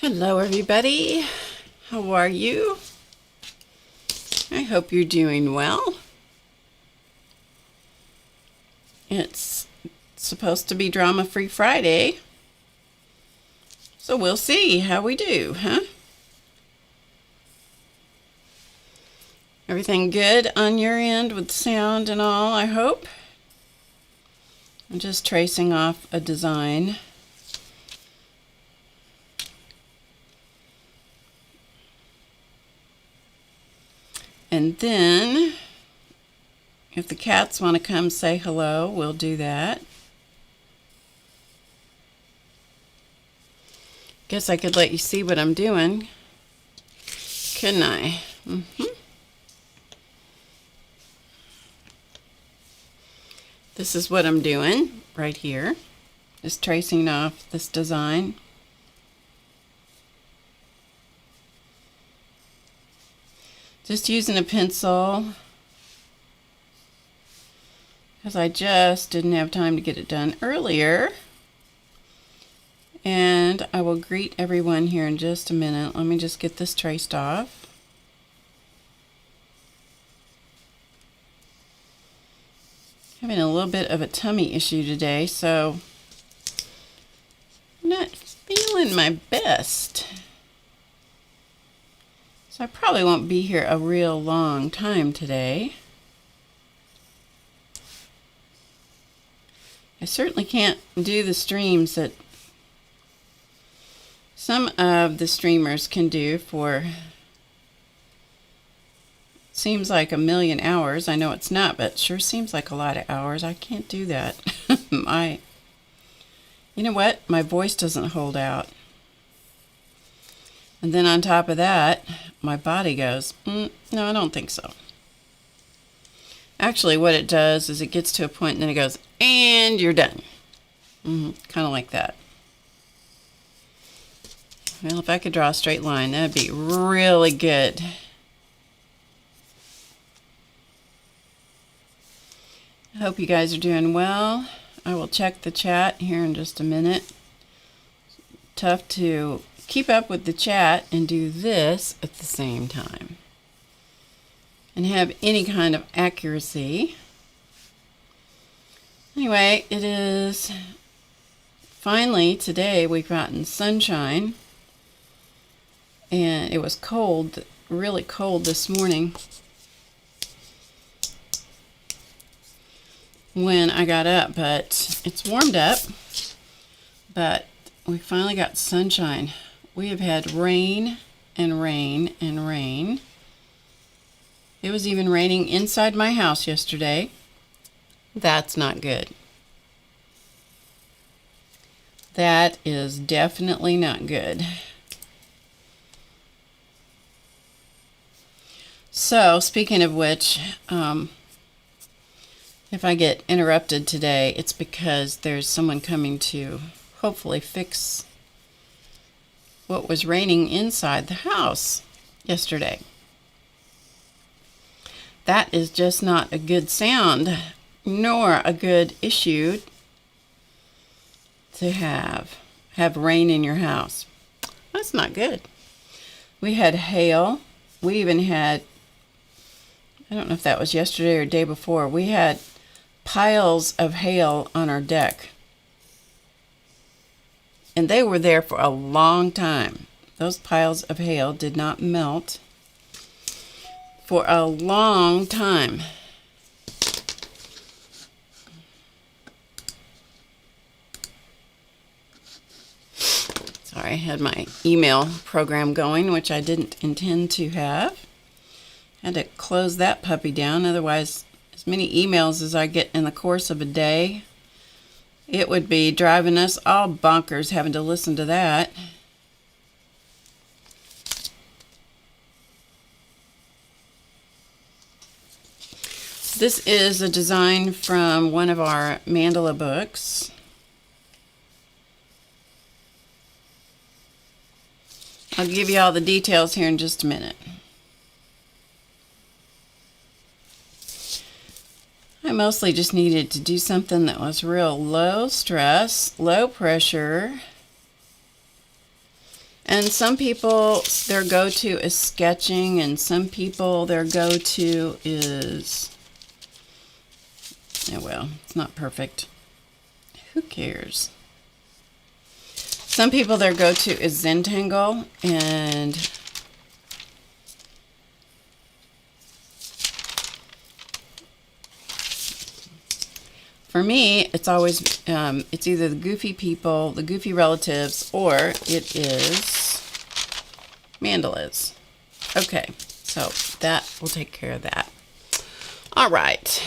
Hello everybody, how are you? I hope you're doing well. It's supposed to be Drama-Free Friday, so we'll see how we do, huh? Everything good on your end with sound and all, I hope? I'm just tracing off a design. And then, if the cats want to come say hello, we'll do that. Guess I could let you see what I'm doing, couldn't I? This is what I'm doing right here, just tracing off this design. Just using a pencil, because I just didn't have time to get it done earlier. And I will greet everyone here in just a minute. Let me just get this traced off. Having a little bit of a tummy issue today, so I'm not feeling my best. So I probably won't be here a real long time today. I certainly can't do the streams that some of the streamers can do for, seems like a million hours. I know it's not, but it sure seems like a lot of hours. I can't do that. You know what? My voice doesn't hold out. And then on top of that, my body goes, no, I don't think so. Actually, what it does is it gets to a point and then it goes, and you're done. Kind of like that. Well, if I could draw a straight line, that'd be really good. I hope you guys are doing well. I will check the chat here in just a minute. Tough to keep up with the chat and do this at the same time and have any kind of accuracy. Anyway, it is finally today we've gotten sunshine, and it was cold, really cold this morning when I got up, but it's warmed up. But we finally got sunshine. We have had rain and rain and rain. It was even raining inside my house yesterday. That's not good. That is definitely not good. So, speaking of which, if I get interrupted today, it's because there's someone coming to hopefully fix what was raining inside the house yesterday. That is just not a good sound, nor a good issue to have rain in your house. That's not good. We had hail. We even had, I don't know if that was yesterday or day before, we had piles of hail on our deck. And they were there for a long time. Those piles of hail did not melt for a long time. Sorry, I had my email program going, which I didn't intend to have. Had to close that puppy down, otherwise, as many emails as I get in the course of a day, it would be driving us all bonkers having to listen to that. This is a design from one of our Mandala books. I'll give you all the details here in just a minute. I mostly just needed to do something that was real low stress, low pressure. And some people, their go-to is sketching, and some people, their go-to is, oh well, it's not perfect. Who cares? Some people, their go-to is Zentangle, and for me, it's always, it's either the goofy people, the goofy relatives, or it is mandalas. Okay, so that will take care of that. All right.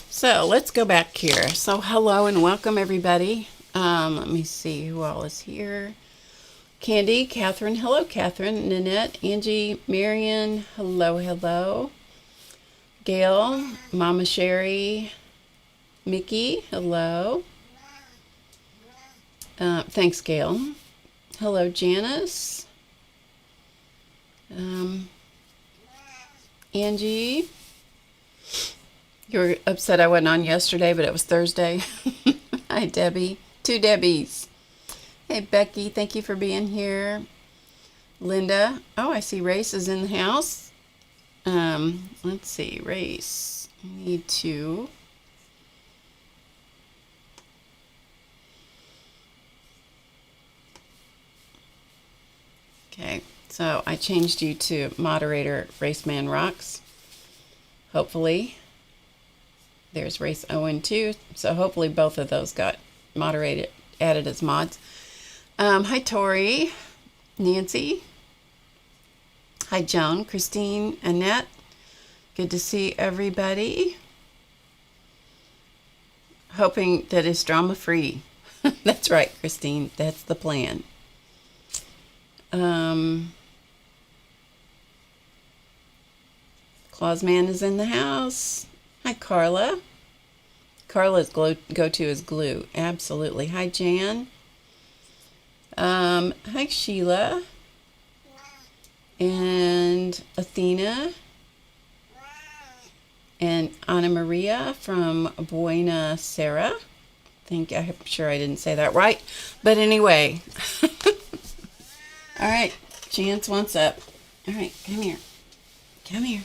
So let's go back here. So hello and welcome everybody. Let me see who all is here. Candy, Catherine, hello Catherine, Nanette, Angie, Marion, hello, hello. Gail, Mama Sherry, Mickey, hello. Thanks, Gail. Hello, Janice. Angie. You were upset I wasn't on yesterday, but it was Thursday. Hi, Debbie. Two Debbies. Hey, Becky. Thank you for being here. Linda. Oh, I see Race is in the house. Let's see. Race. I need to... Okay. So I changed you to moderator Raceman Rocks. Hopefully. There's Race Owen too. So hopefully both of those got moderated, added as mods. Hi Tori, Nancy. Hi Joan, Christine, Annette. Good to see everybody. Hoping that it's drama free. That's right, Christine. That's the plan. Clausman is in the house. Hi, Carla. Carla's go-to is glue. Absolutely. Hi, Jan. Hi, Sheila. And Athena. And Anna Maria from Buena Sera. I'm sure I didn't say that right. But anyway. All right. Chance wants up. All right. Come here. Come here.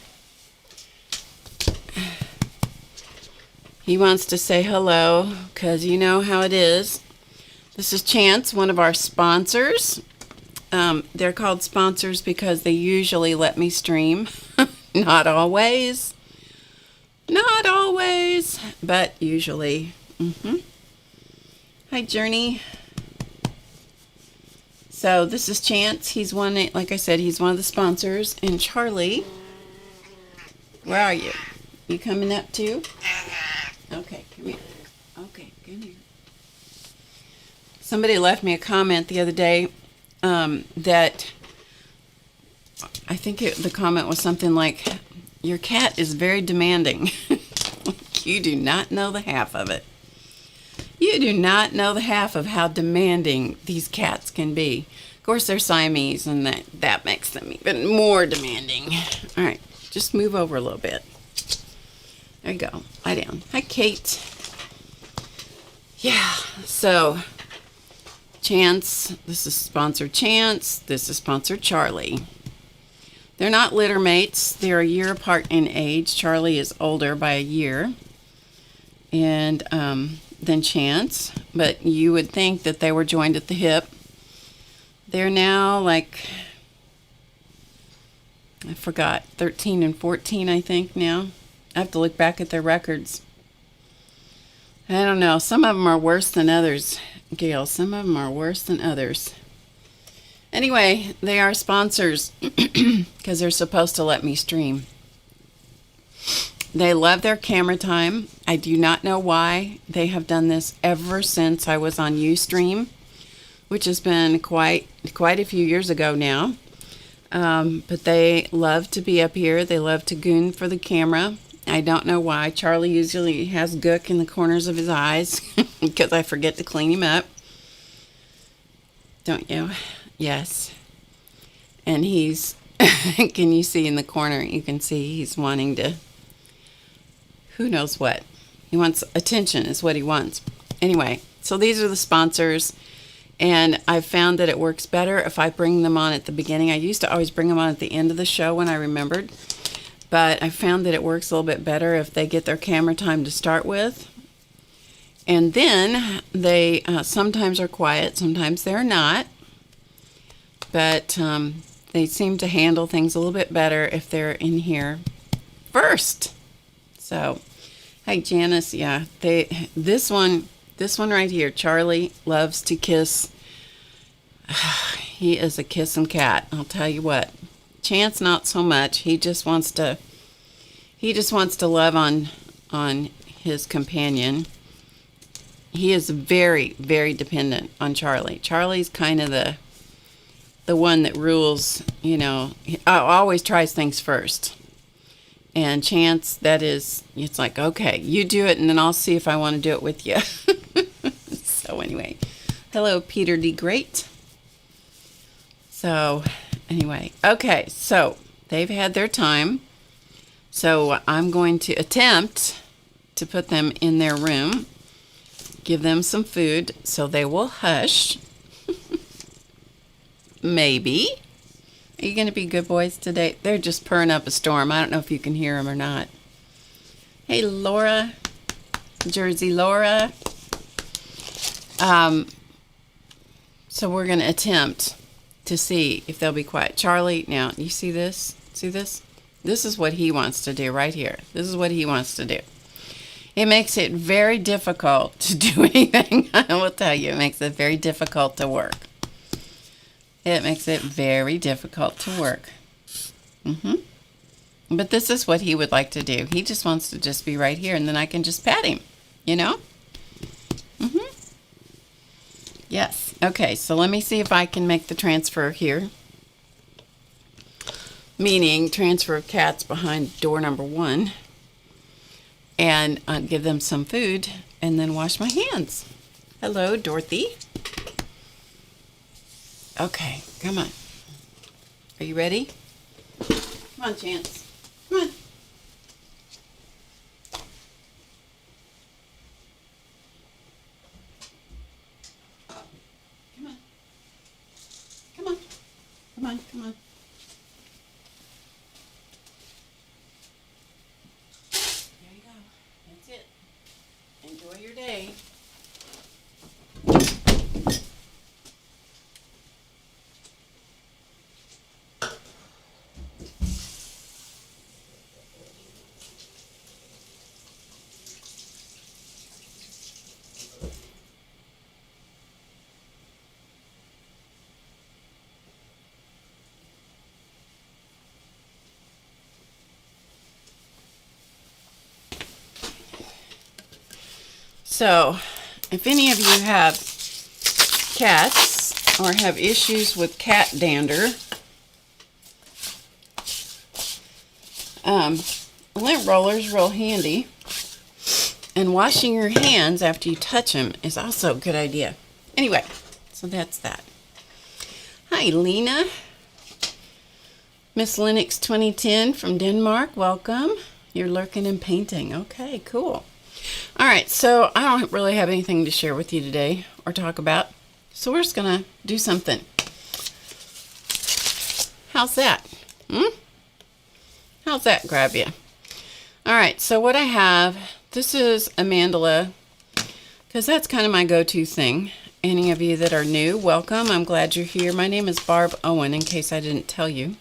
He wants to say hello because you know how it is. This is Chance, one of our sponsors. They're called sponsors because they usually let me stream. Not always. Not always, but usually. Hi, Journey. So this is Chance. He's one, like I said, he's one of the sponsors. And Charlie, where are you? You coming up too? Okay, come here. Okay, come here. Somebody left me a comment the other day that I think the comment was something like, your cat is very demanding. You do not know the half of it. You do not know the half of how demanding these cats can be. Of course, they're Siamese, and that makes them even more demanding. All right, just move over a little bit. There you go. Lie down. Hi, Kate. Yeah, so Chance, this is sponsored Chance. This is sponsored Charlie. They're not litter mates. They're a year apart in age. Charlie is older by a year and than Chance, but you would think that they were joined at the hip. They're now like, I forgot, 13 and 14, I think now. I have to look back at their records. I don't know. Some of them are worse than others, Gail. Some of them are worse than others. Anyway, they are sponsors because they're supposed to let me stream. They love their camera time. I do not know why. They have done this ever since I was on Ustream, which has been quite a few years ago now. But they love to be up here. They love to goon for the camera. I don't know why. Charlie usually has gook in the corners of his eyes because I forget to clean him up. Don't you? Yes. And he's, can you see in the corner? You can see he's wanting to, who knows what. He wants attention is what he wants. Anyway, so these are the sponsors. And I've found that it works better if I bring them on at the beginning. I used to always bring them on at the end of the show when I remembered. But I found that it works a little bit better if they get their camera time to start with. And then they sometimes are quiet, sometimes they're not. But they seem to handle things a little bit better if they're in here first. So, hey Janice, yeah, this one right here, Charlie loves to kiss. He is a kissing cat. I'll tell you what. Chance not so much. He just wants to love on his companion. He is very, very dependent on Charlie. Charlie's kind of the one that rules, you know. He always tries things first. And Chance, it's like, okay, you do it, and then I'll see if I want to do it with you. So anyway, hello, Peter D. Great. So anyway, okay, so they've had their time. So I'm going to attempt to put them in their room, give them some food so they will hush. Maybe. Are you going to be good boys today? They're just purring up a storm. I don't know if you can hear them or not. Hey, Laura. Jersey Laura. So we're going to attempt to see if they'll be quiet. Charlie, now, you see this? See this? This is what he wants to do right here. This is what he wants to do. It makes it very difficult to do anything. I will tell you, it makes it very difficult to work. It makes it very difficult to work. But this is what he would like to do. He just wants to just be right here, and then I can just pat him, you know? Yes. Okay, so let me see if I can make the transfer here. Meaning transfer of cats behind door number 1. And I'll give them some food and then wash my hands. Hello, Dorothy. Okay, come on. Are you ready? Come on, Chance. Come on. Come on. Come on. Come on, come on. There you go. That's it. Enjoy your day. So, if any of you have cats or have issues with cat dander, lint roller's real handy. And washing your hands after you touch them is also a good idea. Anyway, so that's that. Hi, Lena. Miss Linux 2010 from Denmark, welcome. You're lurking and painting. Okay, cool. All right, so I don't really have anything to share with you today or talk about, so we're just going to do something. How's that? How's that grab you? All right, so what I have, this is a mandala, because that's kind of my go-to thing. Any of you that are new, welcome. I'm glad you're here. My name is Barb Owen, in case I didn't tell you.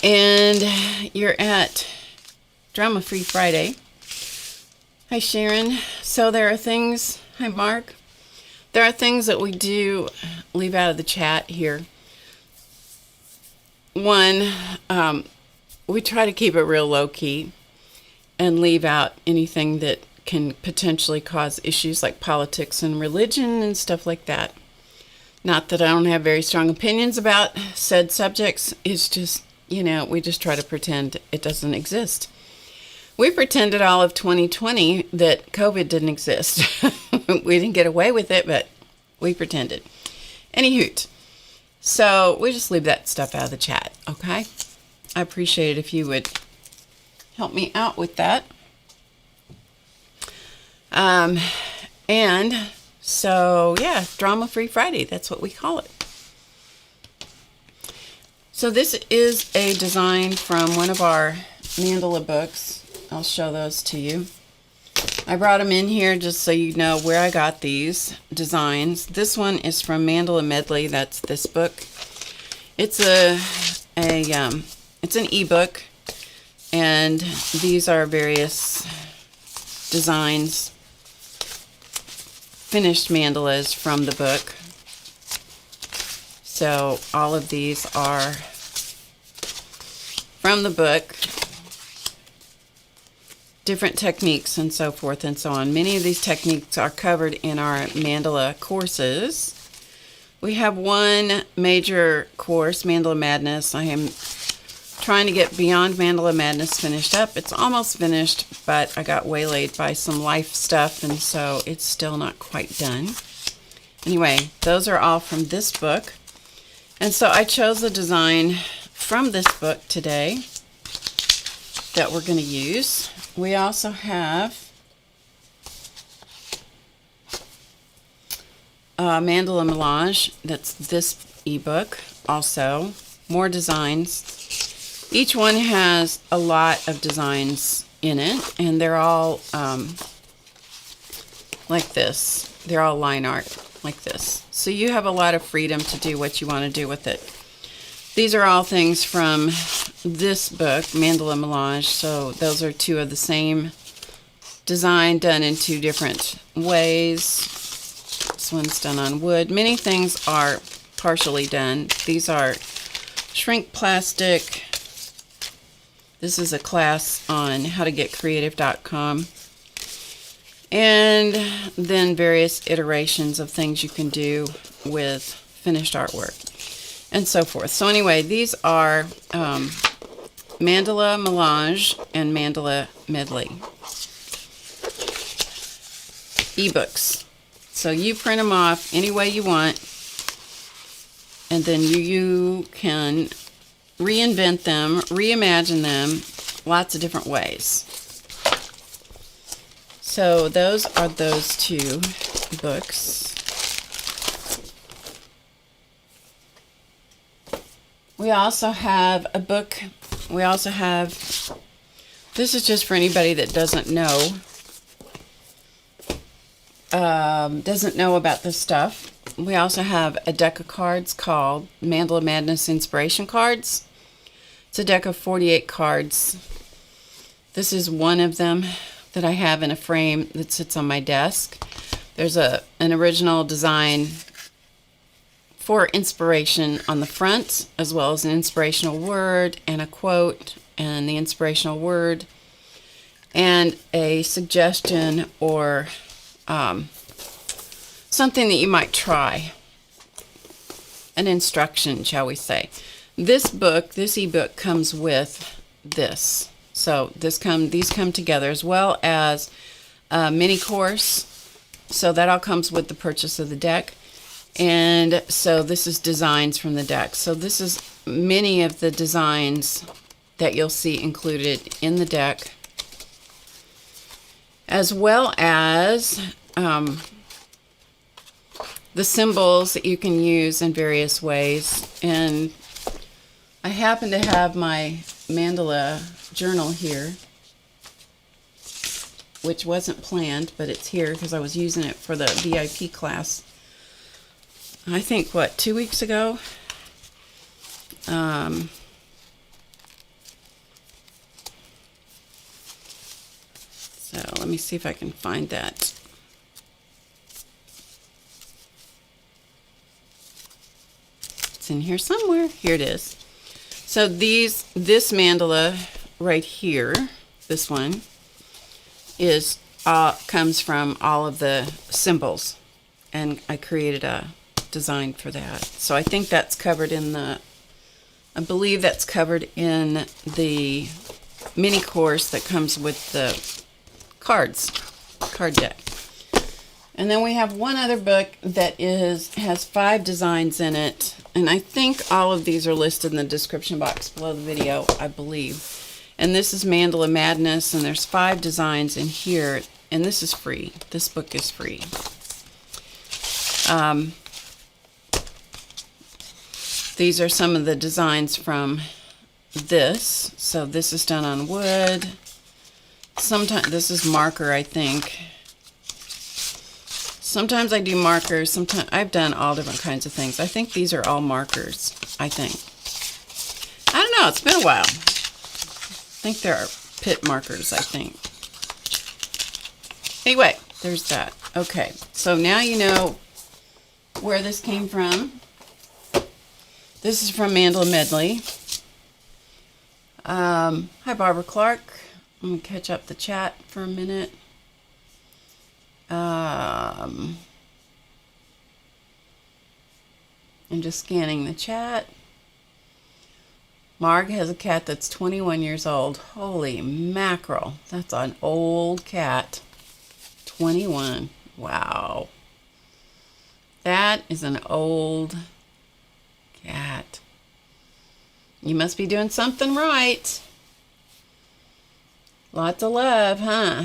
And you're at Drama Free Friday. Hi, Sharon. So there are things, hi, Mark. There are things that we do leave out of the chat here. One, we try to keep it real low-key and leave out anything that can potentially cause issues like politics and religion and stuff like that. Not that I don't have very strong opinions about said subjects. It's just, you know, we just try to pretend it doesn't exist. We pretended all of 2020 that COVID didn't exist. We didn't get away with it, but we pretended. Any hoot. So we just leave that stuff out of the chat, okay? I appreciate it if you would help me out with that. And So yeah, Drama-Free Friday, that's what we call it. So this is a design from one of our Mandala books. I'll show those to you. I brought them in here just so you know where I got these designs. This one is from Mandala Medley. That's this book. It's it's an ebook, and these are various designs, finished mandalas from the book. So all of these are from the book, different techniques and so forth and so on. Many of these techniques are covered in our mandala courses. We have one major course, Mandala Madness. I am trying to get Beyond Mandala Madness finished up. It's almost finished, but I got waylaid by some life stuff, and so it's still not quite done. Anyway, those are all from this book. And so I chose a design from this book today that we're going to use. We also have Mandala Melange. That's this ebook also. More designs. Each one has a lot of designs in it, and they're all like this. They're all line art like this. So you have a lot of freedom to do what you want to do with it. These are all things from this book, Mandala Melange. So those are two of the same design done in two different ways. This one's done on wood. Many things are partially done. These are shrink plastic. This is a class on HowToGetCreative.com. And then various iterations of things you can do with finished artwork and so forth. So anyway, these are Mandala Melange and Mandala Medley ebooks. So you print them off any way you want, and then you can reinvent them, reimagine them lots of different ways. So those are those two books. We also have a book. We also have, this is just for anybody that doesn't know about this stuff. We also have a deck of cards called Mandala Madness Inspiration Cards. It's a deck of 48 cards. This is one of them that I have in a frame that sits on my desk. There's an original design for inspiration on the front, as well as an inspirational word and a quote, and the inspirational word and a suggestion or something that you might try, an instruction, shall we say. This book, this ebook, comes with this. So these come together, as well as a mini course. So that all comes with the purchase of the deck. And so this is designs from the deck. So this is many of the designs that you'll see included in the deck, as well as the symbols that you can use in various ways. And I happen to have my mandala journal here, which wasn't planned, but it's here because I was using it for the VIP class. I think, 2 weeks ago? So let me see if I can find that. It's in here somewhere. Here it is. So this mandala right here, this one, is comes from all of the symbols, and I created a design for that. So I think that's covered in I believe that's covered in the mini course that comes with the card deck. And then we have one other book that has 5 designs in it, and I think all of these are listed in the description box below the video, I believe. And this is Mandala Madness, and there's 5 designs in here, and this is free. This book is free. These are some of the designs from this. So this is done on wood. Sometimes this is marker, I think. Sometimes I do markers. Sometimes I've done all different kinds of things. I think these are all markers, I think. I don't know, it's been a while. I think there are pit markers, I think. Anyway, there's that. Okay, so now you know where this came from. This is from Mandala Medley. Hi, Barbara Clark. I'm going to catch up the chat for a minute. I'm just scanning the chat. Marg has a cat that's 21 years old. Holy mackerel. That's an old cat. 21. Wow. That is an old cat. You must be doing something right. Lots of love, huh?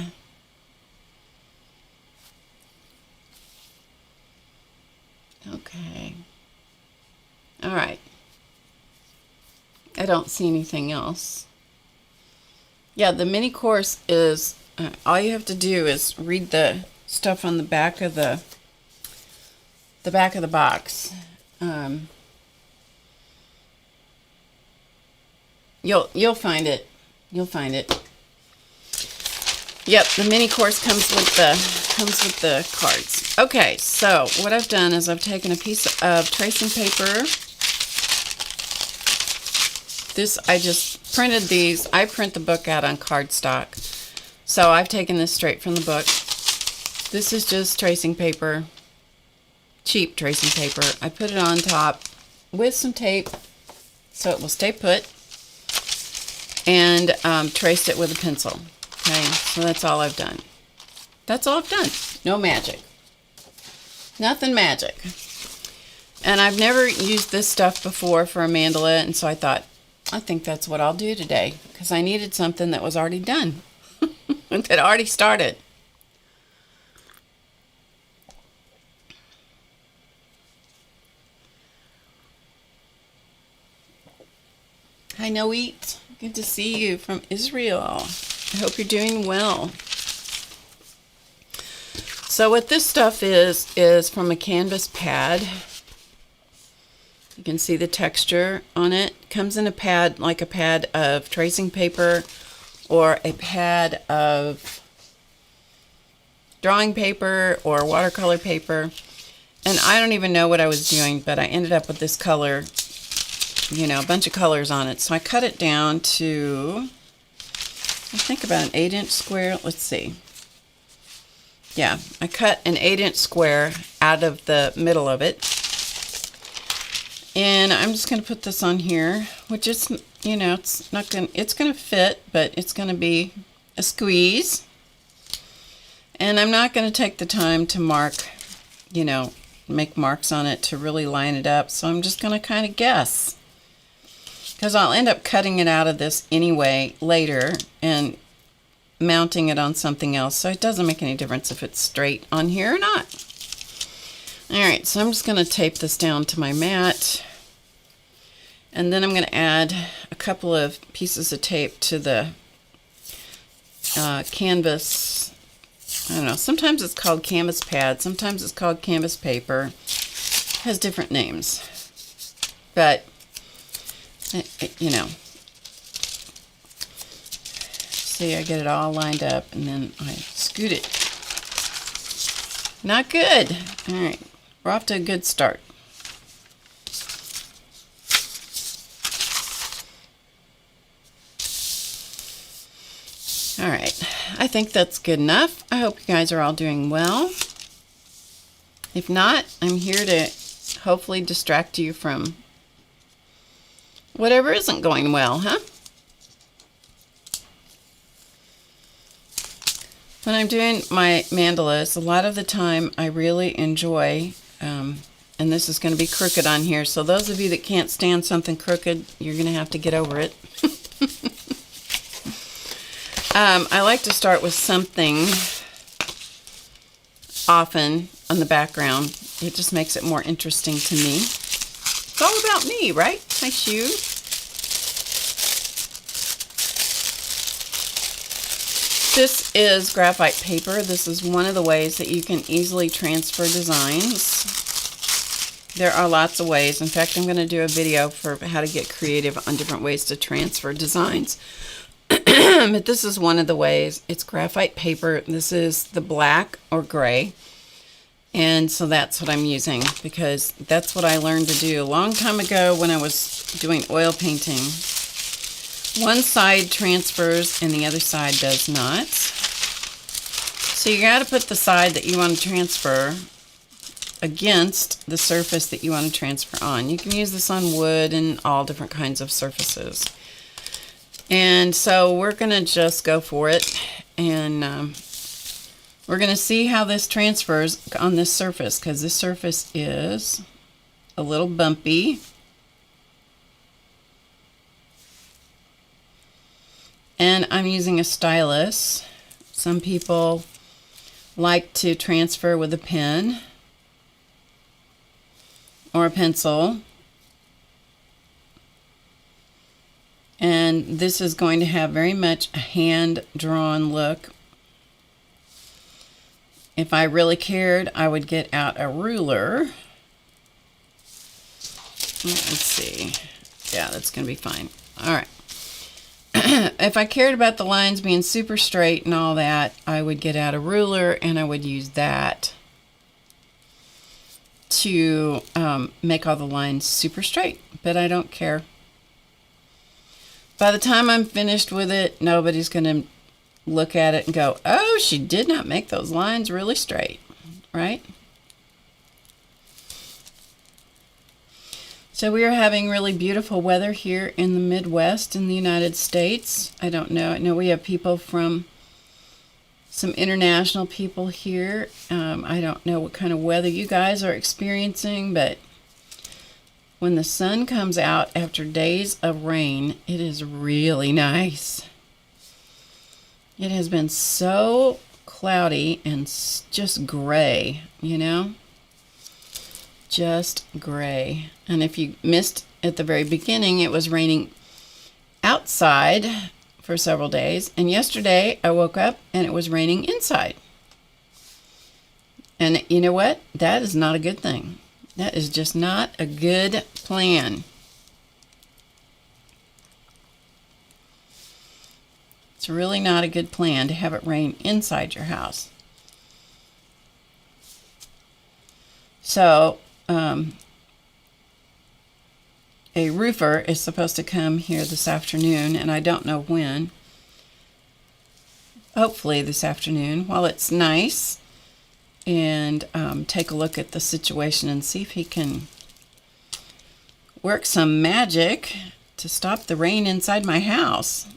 Okay. All right. I don't see anything else. Yeah, the mini course is, all you have to do is read the stuff on the back of the box. You'll find it. You'll find it. Yep, the mini course comes with the cards. Okay, so what I've done is I've taken a piece of tracing paper. I just printed these. I print the book out on cardstock. So I've taken this straight from the book. This is just tracing paper, cheap tracing paper. I put it on top with some tape so it will stay put, and traced it with a pencil. Okay, so that's all I've done. That's all I've done. No magic. Nothing magic. And I've never used this stuff before for a mandala, and so I thought, I think that's what I'll do today, because I needed something that was already done, that already started. Hi, Noeet. Good to see you from Israel. I hope you're doing well. So what this stuff is from a canvas pad. You can see the texture on it. It comes in a pad, like a pad of tracing paper or a pad of drawing paper or watercolor paper. And I don't even know what I was doing, but I ended up with this color, you know, a bunch of colors on it. So I cut it down to, I think about an 8-inch square. Let's see. Yeah, I cut an 8-inch square out of the middle of it. And I'm just going to put this on here, which is, you know, it's going to fit, but it's going to be a squeeze. And I'm not going to take the time to mark, you know, make marks on it to really line it up. So I'm just going to kind of guess, because I'll end up cutting it out of this anyway later and mounting it on something else. So it doesn't make any difference if it's straight on here or not. Alright, so I'm just going to tape this down to my mat, and then I'm going to add a couple of pieces of tape to the canvas. I don't know, sometimes it's called canvas pad, sometimes it's called canvas paper. It has different names, but you know, see, I get it all lined up and then I scoot it. Not good. Alright, we're off to a good start. Alright, I think that's good enough. I hope you guys are all doing well. If not, I'm here to hopefully distract you from whatever isn't going well, huh? When I'm doing my mandalas, a lot of the time I really enjoy, and this is going to be crooked on here, so those of you that can't stand something crooked, you're going to have to get over it. I like to start with something often on the background, it just makes it more interesting to me. It's all about me, right? Hi, Shu. This is graphite paper. This is one of the ways that you can easily transfer designs. There are lots of ways. In fact, I'm going to do a video for how to get creative on different ways to transfer designs. But this is one of the ways. It's graphite paper. This is the black or gray. And so that's what I'm using, because that's what I learned to do a long time ago when I was doing oil painting. One side transfers and the other side does not. So you got to put the side that you want to transfer against the surface that you want to transfer on. You can use this on wood and all different kinds of surfaces. And so we're going to just go for it, and we're going to see how this transfers on this surface, because this surface is a little bumpy. And I'm using a stylus. Some people like to transfer with a pen or a pencil. And this is going to have very much a hand-drawn look. If I really cared, I would get out a ruler. Let's see. Yeah, that's going to be fine. All right. If I cared about the lines being super straight and all that, I would get out a ruler and I would use that to make all the lines super straight. But I don't care. By the time I'm finished with it, nobody's going to look at it and go, oh, she did not make those lines really straight, right? So we are having really beautiful weather here in the Midwest in the United States. I don't know. I know we have people from some international people here. I don't know what kind of weather you guys are experiencing, but when the sun comes out after days of rain, it is really nice. It has been so cloudy and just gray, you know? Just gray. And if you missed at the very beginning, it was raining outside for several days. And yesterday I woke up and it was raining inside. And you know what? That is not a good thing. That is just not a good plan. It's really not a good plan to have it rain inside your house. So, a roofer is supposed to come here this afternoon, and I don't know when. Hopefully this afternoon, while it's nice, and take a look at the situation and see if he can work some magic to stop the rain inside my house.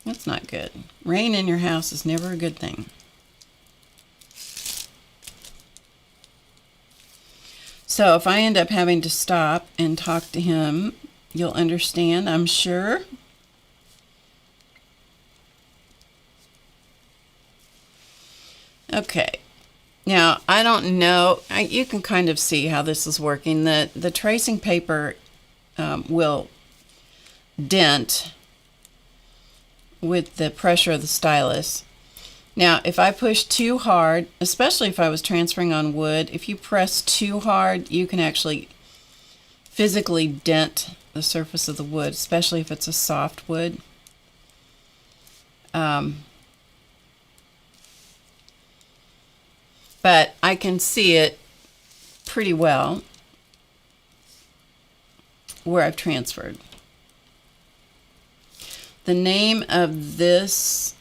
That's not good. Rain in your house is never a good thing. So if I end up having to stop and talk to him, you'll understand, I'm sure. Okay. Now, I don't know. You can kind of see how this is working. The tracing paper will dent with the pressure of the stylus. Now, if I push too hard, especially if I was transferring on wood, if you press too hard, you can actually physically dent the surface of the wood, especially if it's a soft wood. But I can see it pretty well where I've transferred. The name of this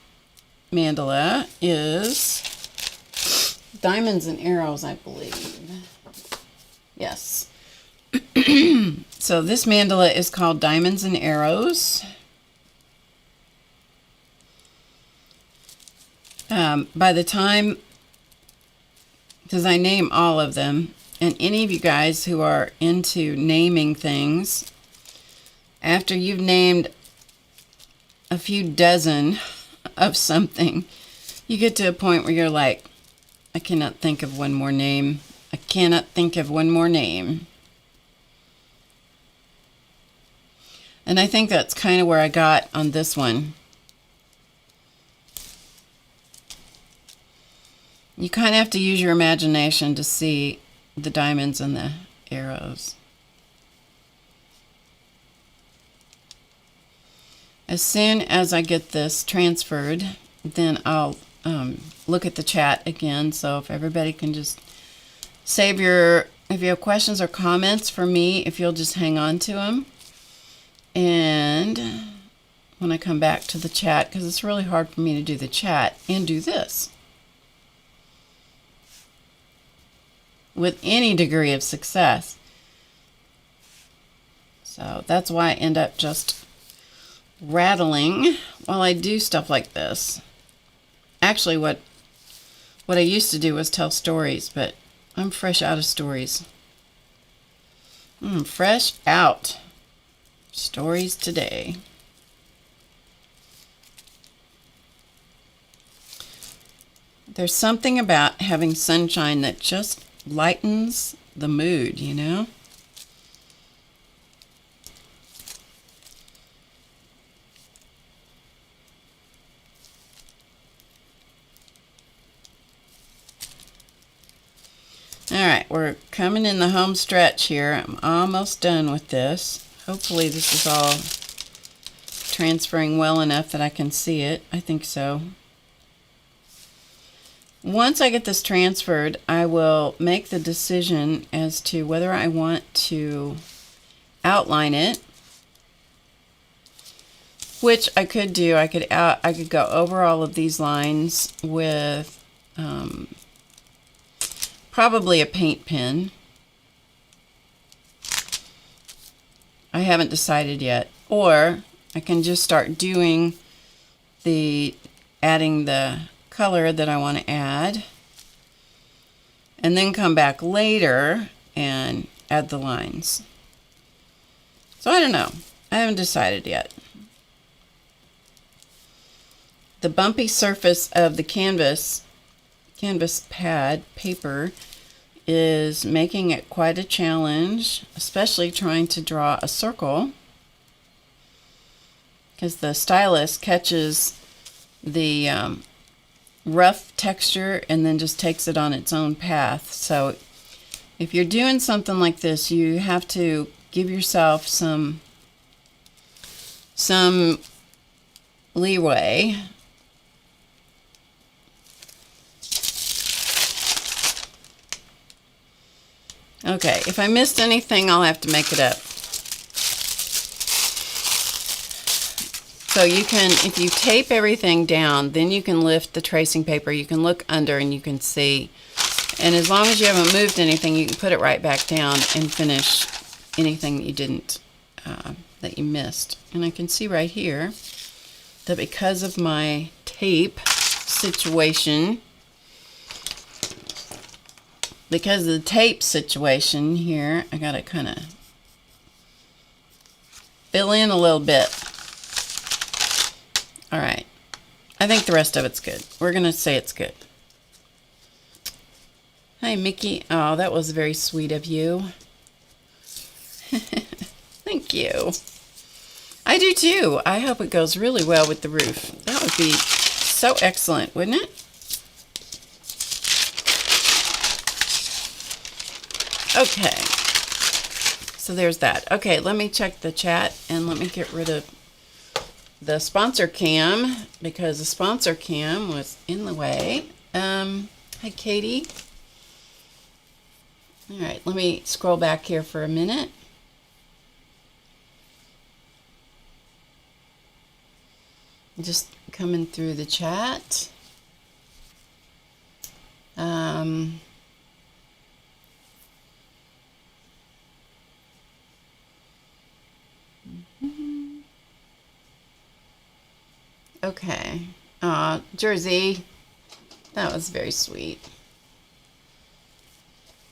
mandala is Diamonds and Arrows, I believe. Yes. So this mandala is called Diamonds and Arrows. By the time, because I name all of them, and any of you guys who are into naming things, after you've named a few dozen of something, you get to a point where you're like, I cannot think of one more name. I cannot think of one more name. And I think that's kind of where I got on this one. You kind of have to use your imagination to see the diamonds and the arrows. As soon as I get this transferred, then I'll look at the chat again. So if everybody can just save if you have questions or comments for me, if you'll just hang on to them. And when I come back to the chat, because it's really hard for me to do the chat and do this with any degree of success. So that's why I end up just rattling while I do stuff like this. Actually, what I used to do was tell stories, but I'm fresh out of stories. Fresh out. Stories today. There's something about having sunshine that just lightens the mood, you know? All right, we're coming in the home stretch here. I'm almost done with this. Hopefully this is all transferring well enough that I can see it. I think so. Once I get this transferred, I will make the decision as to whether I want to outline it, which I could do. I could go over all of these lines with probably a paint pen. I haven't decided yet. Or I can just start doing adding the color that I want to add, and then come back later and add the lines. So I don't know. I haven't decided yet. The bumpy surface of the canvas pad paper is making it quite a challenge, especially trying to draw a circle, because the stylus catches the rough texture and then just takes it on its own path. So if you're doing something like this, you have to give yourself some leeway. Okay, if I missed anything, I'll have to make it up. So you can, if you tape everything down, then you can lift the tracing paper. You can look under and you can see. And as long as you haven't moved anything, you can put it right back down and finish anything that you didn't, that you missed. And I can see right here that because of my tape situation, because of the tape situation here, I gotta kind of fill in a little bit. All right, I think the rest of it's good. We're gonna say it's good. Hi, Mickey. Oh, that was very sweet of you. Thank you. I do too. I hope it goes really well with the roof. That would be so excellent, wouldn't it? Okay, so there's that. Okay, let me check the chat and let me get rid of the sponsor cam because the sponsor cam was in the way. Hi, Katie. All right, let me scroll back here for a minute. Just coming through the chat. Okay. Jersey, that was very sweet.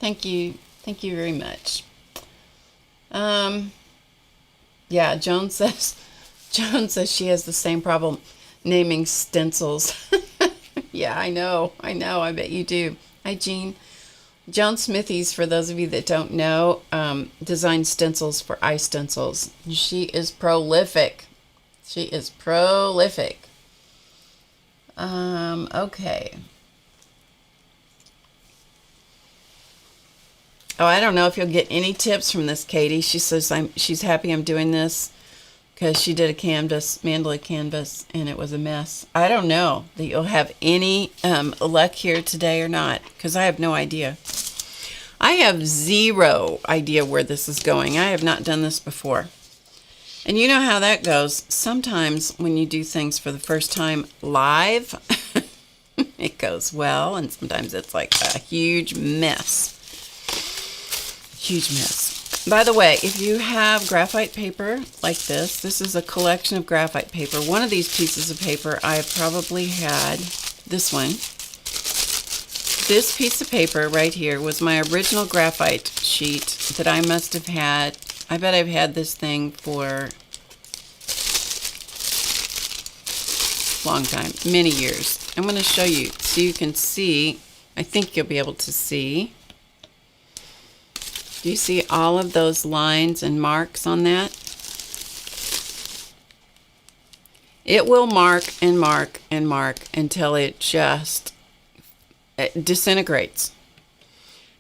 Thank you. Thank you very much. Yeah, Joan says she has the same problem naming stencils. Yeah, I know. I bet you do. Hi, Jean. Joan Smithies, for those of you that don't know, designs stencils for iStencils. She is prolific. She is prolific. Okay. Oh, I don't know if you'll get any tips from this, Katie. She says she's happy I'm doing this because she did a canvas, Mandala canvas, and it was a mess. I don't know that you'll have any luck here today or not, because I have no idea. I have zero idea where this is going. I have not done this before. And you know how that goes. Sometimes when you do things for the first time live, it goes well, and sometimes it's like a huge mess. Huge mess. By the way, if you have graphite paper like this is a collection of graphite paper. One of these pieces of paper I have probably had, this one. This piece of paper right here was my original graphite sheet that I must have had. I bet I've had this thing for a long time, many years. I'm going to show you so you can see. I think you'll be able to see. Do you see all of those lines and marks on that? It will mark and mark and mark until it just disintegrates.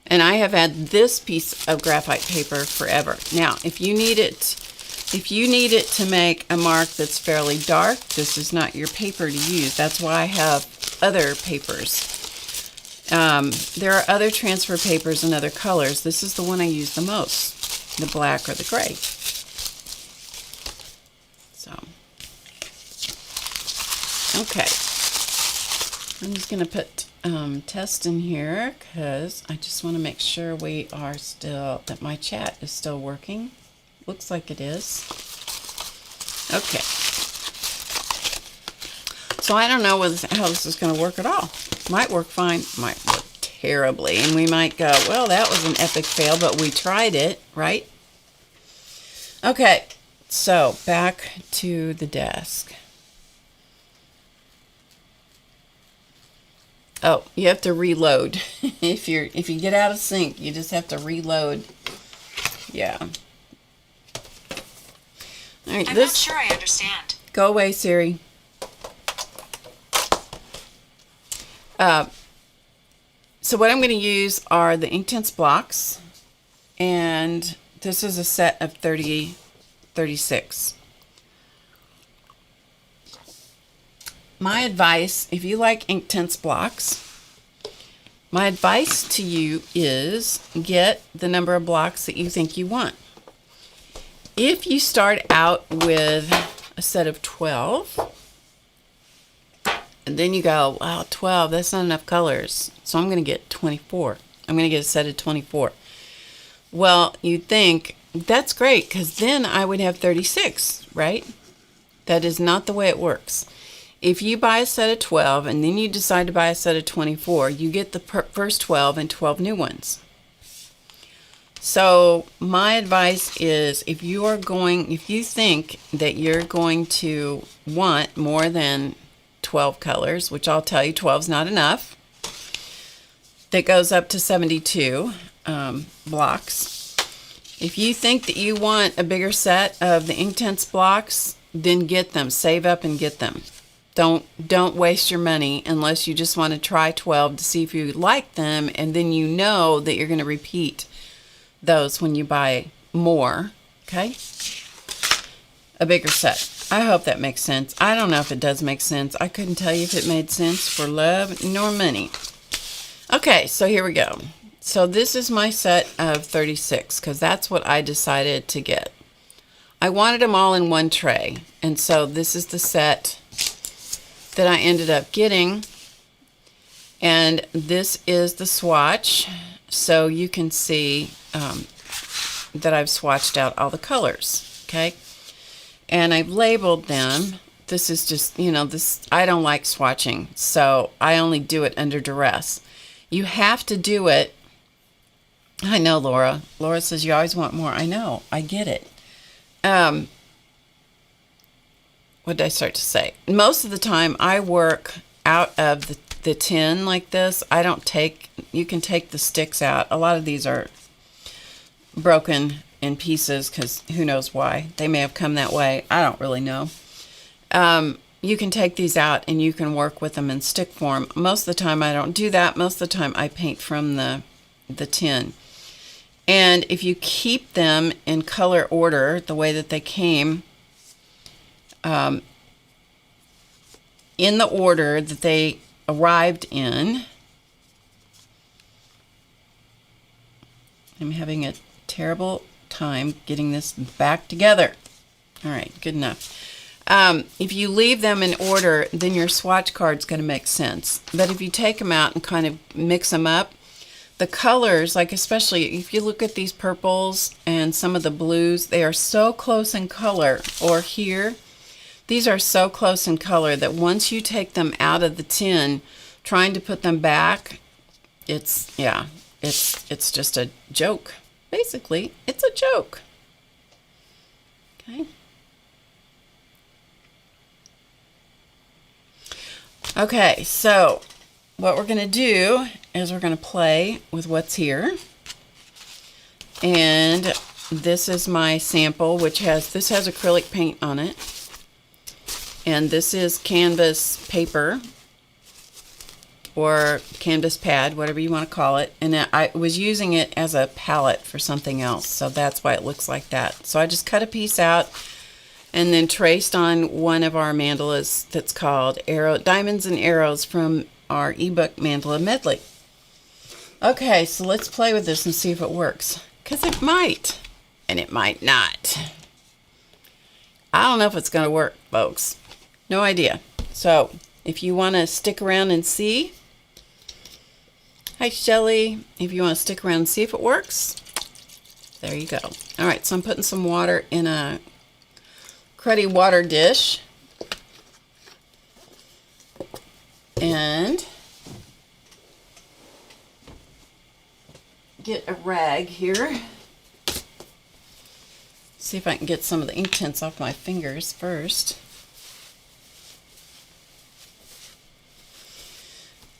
And I have had this piece of graphite paper forever. Now, if you need it to make a mark that's fairly dark, this is not your paper to use. That's why I have other papers. There are other transfer papers in other colors. This is the one I use the most, the black or the gray. So, okay. I'm just going to put test in here because I just want to make sure that my chat is still working. Looks like it is. Okay. So I don't know how this is going to work at all. Might work fine, might work terribly, and we might go, well, that was an epic fail, but we tried it, right? Okay, so back to the desk. Oh, you have to reload. If you get out of sync, you just have to reload. Yeah. All right, I'm not sure I understand. Go away, Siri. So what I'm going to use are the inktense blocks, and this is a set of 36. My advice, if you like inktense blocks, my advice to you is get the number of blocks that you think you want. If you start out with a set of 12, and then you go, wow, 12, that's not enough colors. So I'm going to get 24. I'm going to get a set of 24. Well, you'd think, that's great, because then I would have 36, right? That is not the way it works. If you buy a set of 12 and then you decide to buy a set of 24, you get the first 12 and 12 new ones. So my advice is, if you think that you're going to want more than 12 colors, which I'll tell you 12 is not enough, that goes up to 72 blocks. If you think that you want a bigger set of the inktense blocks, then get them. Save up and get them. Don't waste your money unless you just want to try 12 to see if you like them, and then you know that you're going to repeat those when you buy more, okay? A bigger set. I hope that makes sense. I don't know if it does make sense. I couldn't tell you if it made sense for love nor money. Okay, so here we go. So this is my set of 36 because that's what I decided to get. I wanted them all in one tray, and so this is the set that I ended up getting, and this is the swatch, so you can see that I've swatched out all the colors, okay? And I've labeled them. This is just, I don't like swatching, so I only do it under duress. You have to do it. I know, Laura. Laura says you always want more. I know. I get it. What did I start to say? Most of the time I work out of the the tin like this, I don't take, you can take the sticks out. A lot of these are broken in pieces because who knows why. They may have come that way. I don't really know. You can take these out and you can work with them in stick form. Most of the time I don't do that. Most of the time I paint from the tin. And if you keep them in color order, the way that they came, in the order that they arrived in. I'm having a terrible time getting this back together. All right, good enough. If you leave them in order, then your swatch card's going to make sense. But if you take them out and kind of mix them up, the colors, like especially if you look at these purples and some of the blues, they are so close in color, or here, these are so close in color that once you take them out of the tin, trying to put them back, it's just a joke. Basically, it's a joke. Okay. Okay, so what we're going to do is we're going to play with what's here. And this is my sample, which has acrylic paint on it. And this is canvas paper or canvas pad, whatever you want to call it. And I was using it as a palette for something else, so that's why it looks like that. So I just cut a piece out and then traced on one of our mandalas that's called Diamonds and Arrows from our ebook Mandala Medley. Okay, so let's play with this and see if it works. Because it might, and it might not. I don't know if it's going to work, folks. No idea. So, if you want to stick around and see. Hi, Shelly. If you want to stick around and see if it works. There you go. All right, so I'm putting some water in a cruddy water dish. And get a rag here. See if I can get some of the Inktense off my fingers first.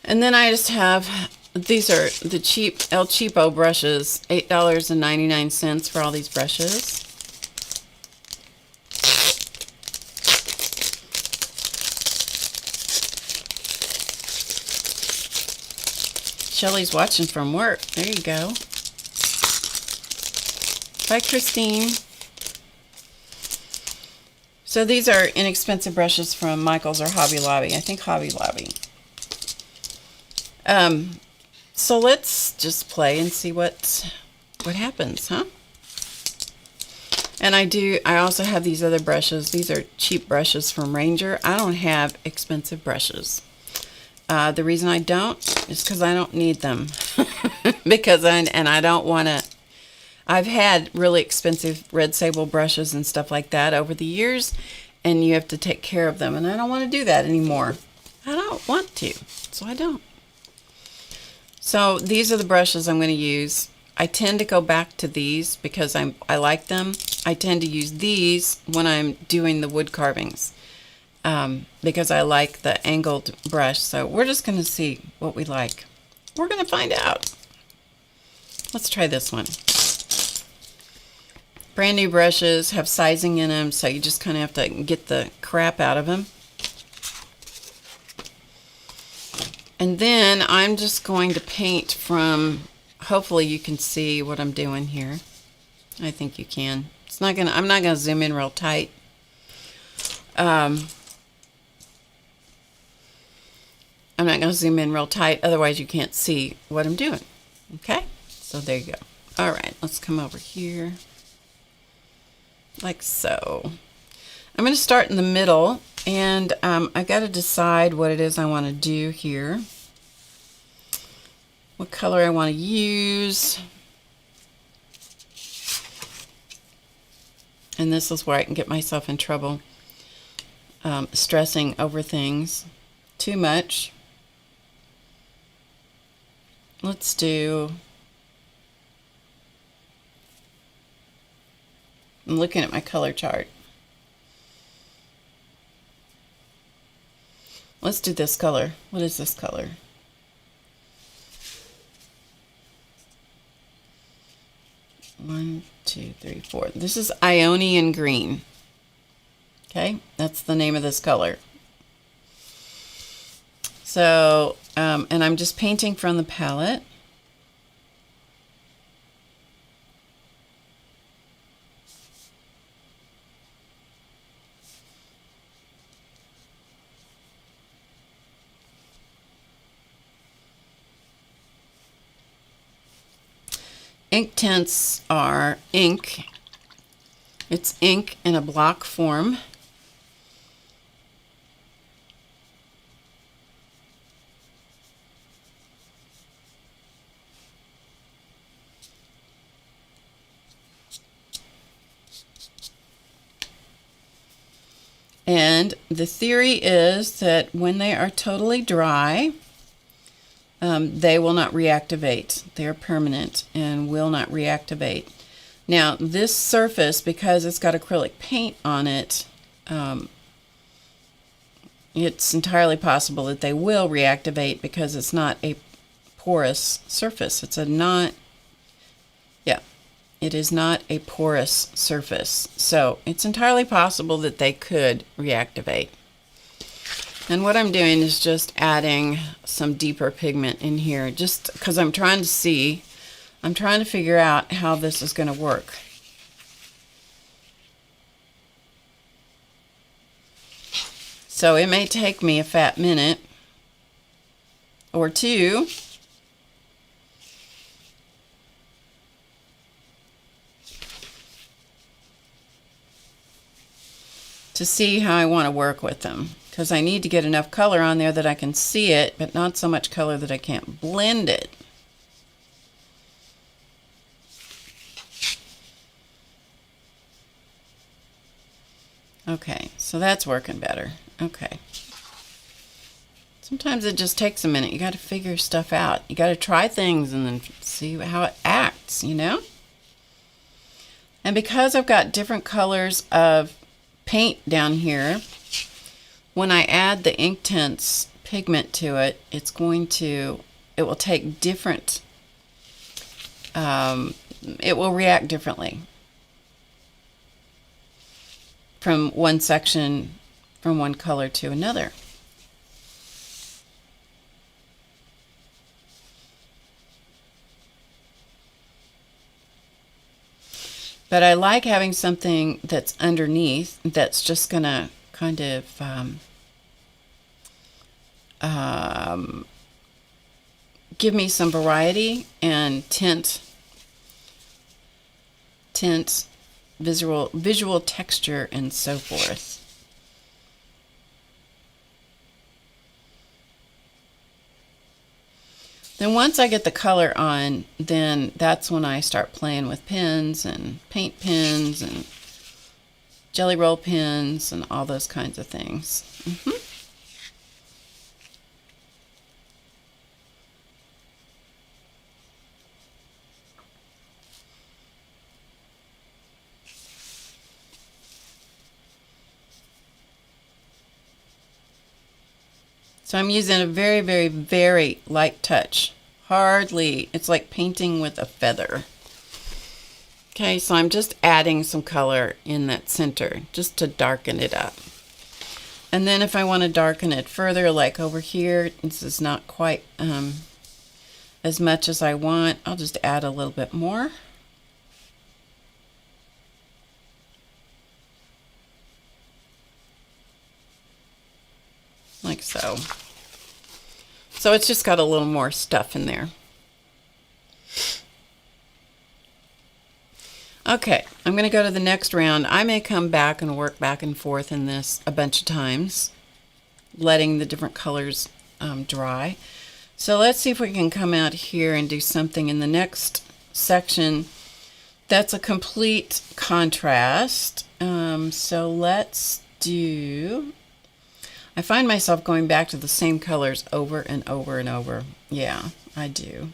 And then I just have, these are the cheap El Cheapo brushes, $8.99 for all these brushes. Shelly's watching from work. There you go. Bye, Christine. So these are inexpensive brushes from Michael's or Hobby Lobby. I think Hobby Lobby. So let's just play and see what happens, huh? And I also have these other brushes. These are cheap brushes from Ranger. I don't have expensive brushes. The reason I don't is because I don't need them. Because I don't want to. I've had really expensive red sable brushes and stuff like that over the years, and you have to take care of them, and I don't want to do that anymore. I don't want to, so I don't. So these are the brushes I'm going to use. I tend to go back to these because I like them. I tend to use these when I'm doing the wood carvings because I like the angled brush. So we're just going to see what we like. We're going to find out. Let's try this one. Brand new brushes have sizing in them, so you just kind of have to get the crap out of them. And then I'm just going to paint from, hopefully you can see what I'm doing here. I think you can. I'm not gonna zoom in real tight. I'm not gonna zoom in real tight, otherwise you can't see what I'm doing. Okay? So there you go. All right, let's come over here. Like so. I'm gonna start in the middle. And I got to decide what it is I want to do here. What color I want to use. And this is where I can get myself in trouble. Stressing over things too much. Let's do... I'm looking at my color chart. let's do this color. What is this color? One, two, three, four. This is Ionian green. Okay, that's the name of this color. So, and I'm just painting from the palette. Inktense are ink. It's ink in a block form. And the theory is that when they are totally dry, they will not reactivate. They're permanent and will not reactivate. Now, this surface, because it's got acrylic paint on it, it's entirely possible that they will reactivate because it's not a porous surface. It's a not, yeah, it is not a porous surface. So it's entirely possible that they could reactivate. And what I'm doing is just adding some deeper pigment in here, just because I'm trying to figure out how this is going to work. So it may take me a fat minute or two to see how I want to work with them, because I need to get enough color on there that I can see it, but not so much color that I can't blend it. Okay, so that's working better. Okay. Sometimes it just takes a minute. You got to figure stuff out. You got to try things and then see how it acts, you know? And because I've got different colors of paint down here, when I add the Inktense pigment to it, it will take different, it will react differently from one section, from one color to another. But I like having something that's underneath that's just going to kind of give me some variety and tint, visual texture, and so forth. Then once I get the color on, then that's when I start playing with pens and paint pens and jelly roll pens and all those kinds of things. So I'm using a very, very, very light touch. Hardly, it's like painting with a feather. Okay, so I'm just adding some color in that center just to darken it up. And then if I want to darken it further, like over here, this is not quite as much as I want, I'll just add a little bit more. Like so. So it's just got a little more stuff in there. Okay, I'm going to go to the next round. I may come back and work back and forth in this a bunch of times, letting the different colors dry. So let's see if we can come out here and do something in the next section that's a complete contrast. So let's do... I find myself going back to the same colors over and over and over. Yeah, I do.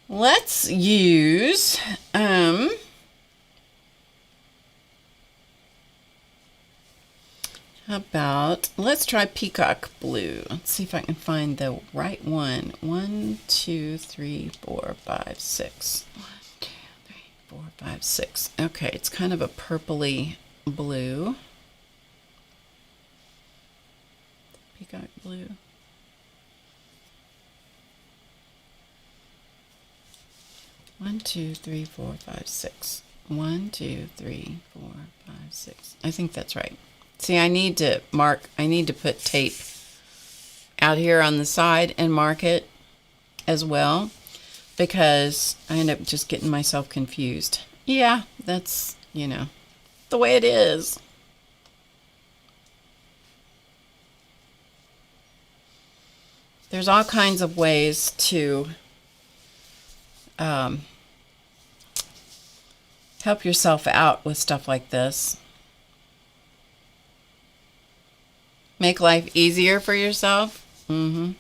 Let's use How about, let's try peacock blue. Let's see if I can find the right one. 1, 2, 3, 4, 5, 6. 1, 2, 3, 4, 5, 6. Okay, it's kind of a purpley blue. Peacock blue. One, 2, 3, 4, 5, 6. 1, 2, 3, 4, 5, 6. I think that's right. See, I need to put tape out here on the side and mark it as well, because I end up just getting myself confused. Yeah, that's, the way it is. There's all kinds of ways to help yourself out with stuff like this. Make life easier for yourself. And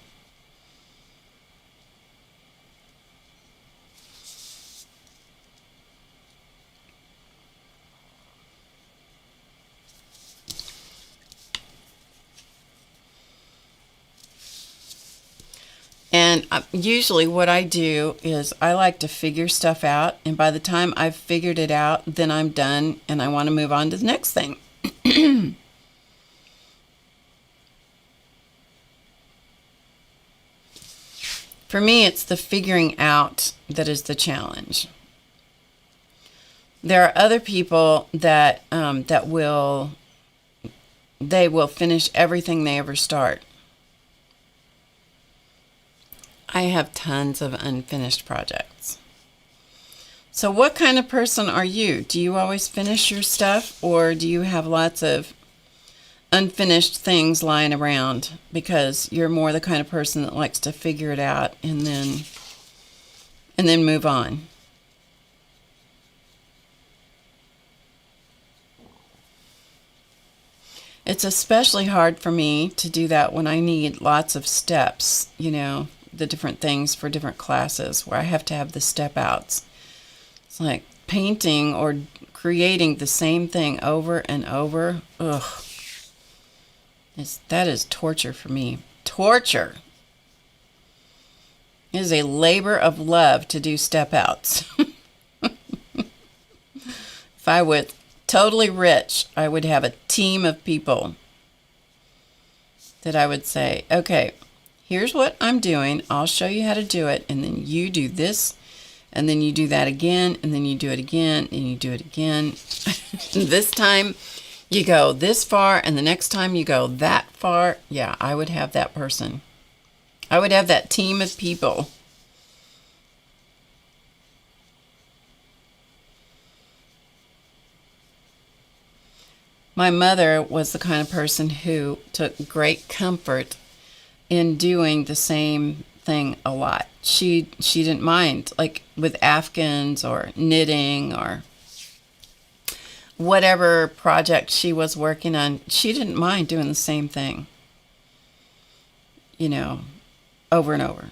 usually what I do is I like to figure stuff out, and by the time I've figured it out, then I'm done and I want to move on to the next thing. For me, it's the figuring out that is the challenge. There are other people that will finish everything they ever start. I have tons of unfinished projects. So what kind of person are you? Do you always finish your stuff, or do you have lots of unfinished things lying around because you're more the kind of person that likes to figure it out and then move on? It's especially hard for me to do that when I need lots of steps, the different things for different classes where I have to have the step outs. It's like painting or creating the same thing over and over. Ugh. That is torture for me. Torture. It is a labor of love to do step outs. If I was totally rich, I would have a team of people that I would say, okay, here's what I'm doing. I'll show you how to do it. And then you do this. And then you do that again. And then you do it again. And you do it again. This time you go this far, and the next time you go that far. Yeah, I would have that person. I would have that team of people. My mother was the kind of person who took great comfort in doing the same thing a lot. She didn't mind, like with Afghans or knitting or whatever project she was working on, she didn't mind doing the same thing, over and over.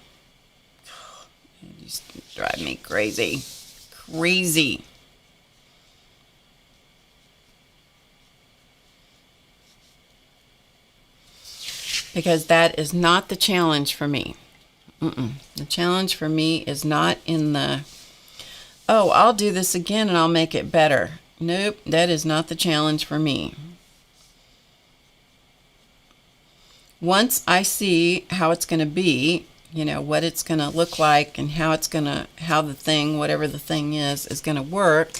It used to drive me crazy. Crazy. Because that is not the challenge for me. The challenge for me is not in the, oh, I'll do this again and I'll make it better. Nope, that is not the challenge for me. Once I see how it's going to be, what it's going to look like and how the thing, whatever the thing is going to work,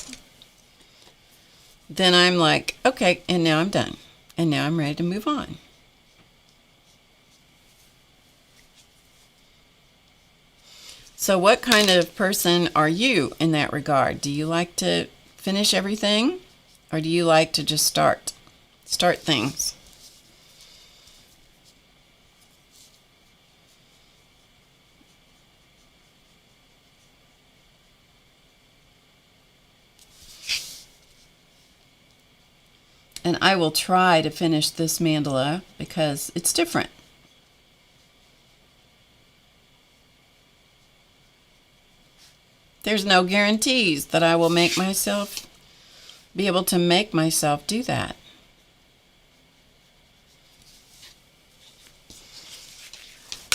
then I'm like, okay, and now I'm done. And now I'm ready to move on. So what kind of person are you in that regard? Do you like to finish everything, or do you like to just start things? And I will try to finish this mandala because it's different. There's no guarantees that I will be able to make myself do that.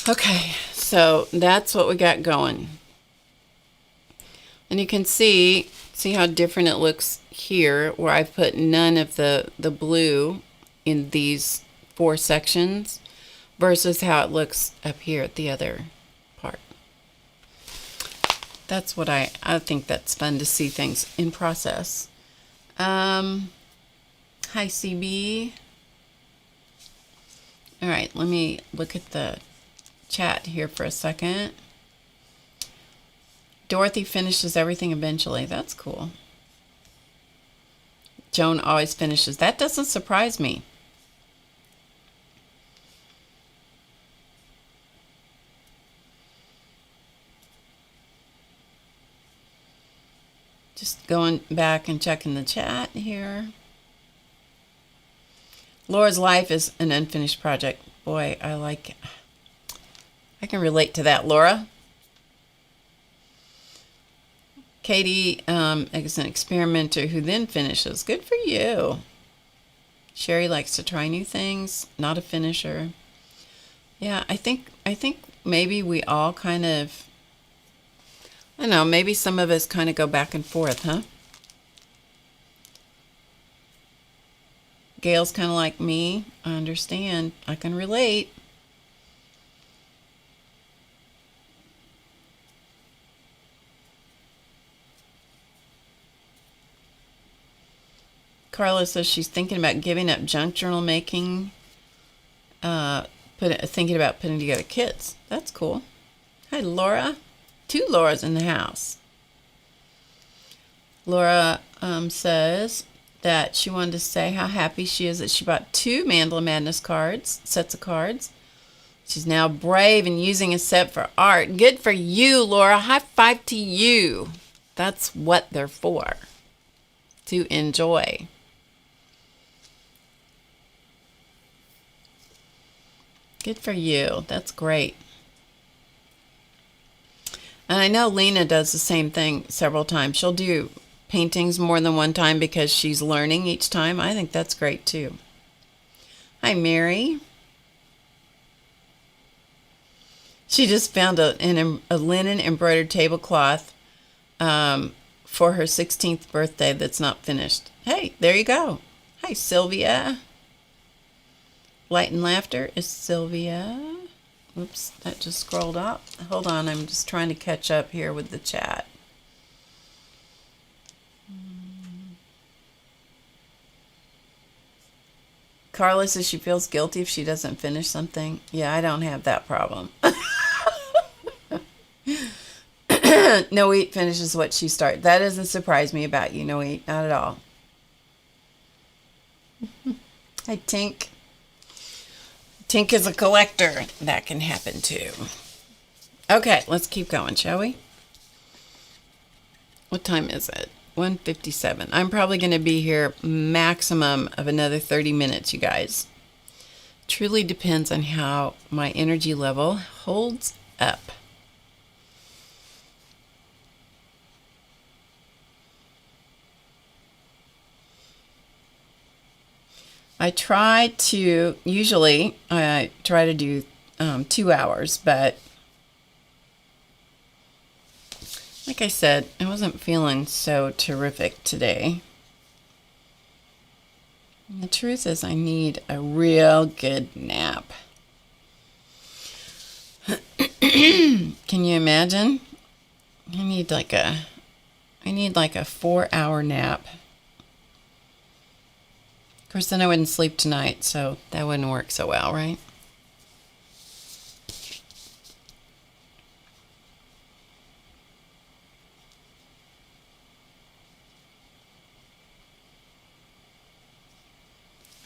Okay, so that's what we got going. And you can see how different it looks here, where I've put none of the blue in these 4 sections versus how it looks up here at the other part. That's what I think that's fun to see things in process. Hi CB. All right, let me look at the chat here for a second. Dorothy finishes everything eventually. That's cool. Joan always finishes. That doesn't surprise me. Just going back and checking the chat here. Laura's life is an unfinished project. Boy, I can relate to that, Laura. Katie is an experimenter who then finishes. Good for you. Sherry likes to try new things, not a finisher. Yeah, I think maybe we all kind of, I don't know, maybe some of us kind of go back and forth, huh? Gail's kind of like me. I understand. I can relate. Carla says she's thinking about giving up junk journal making, thinking about putting together kits. That's cool. Hi, Laura. 2 Lauras in the house. Laura says that she wanted to say how happy she is that she bought 2 Mandala Madness sets of cards. She's now brave and using a set for art. Good for you, Laura. High five to you. That's what they're for. To enjoy. Good for you. That's great. And I know Lena does the same thing several times. She'll do paintings more than one time because she's learning each time. I think that's great too. Hi, Mary. She just found a linen embroidered tablecloth for her 16th birthday that's not finished. Hey, there you go. Hi, Sylvia. Light and Laughter is Sylvia. Oops, that just scrolled up. Hold on, I'm just trying to catch up here with the chat. Carla says she feels guilty if she doesn't finish something. Yeah, I don't have that problem. No Eat finishes what she started. That doesn't surprise me about you, No Eat. Not at all. Hi, Tink. Tink is a collector. That can happen too. Okay, let's keep going, shall we? What time is it? 1:57. I'm probably going to be here maximum of another 30 minutes, you guys. Truly depends on how my energy level holds up. Usually I try to do 2 hours, but like I said, I wasn't feeling so terrific today. And the truth is I need a real good nap. Can you imagine? I need like a 4-hour nap. Of course, then I wouldn't sleep tonight, so that wouldn't work so well, right?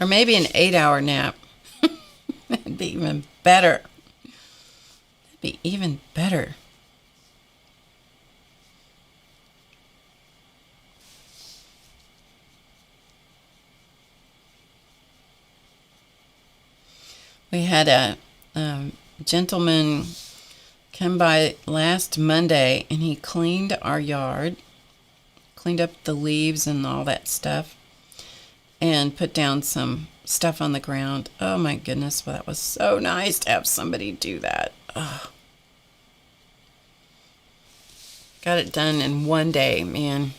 Or maybe an 8-hour nap. That'd be even better. That'd be even better. We had a gentleman come by last Monday, and he cleaned our yard, cleaned up the leaves and all that stuff, and put down some stuff on the ground. Oh my goodness, well, that was so nice to have somebody do that. Got it done in one day, man.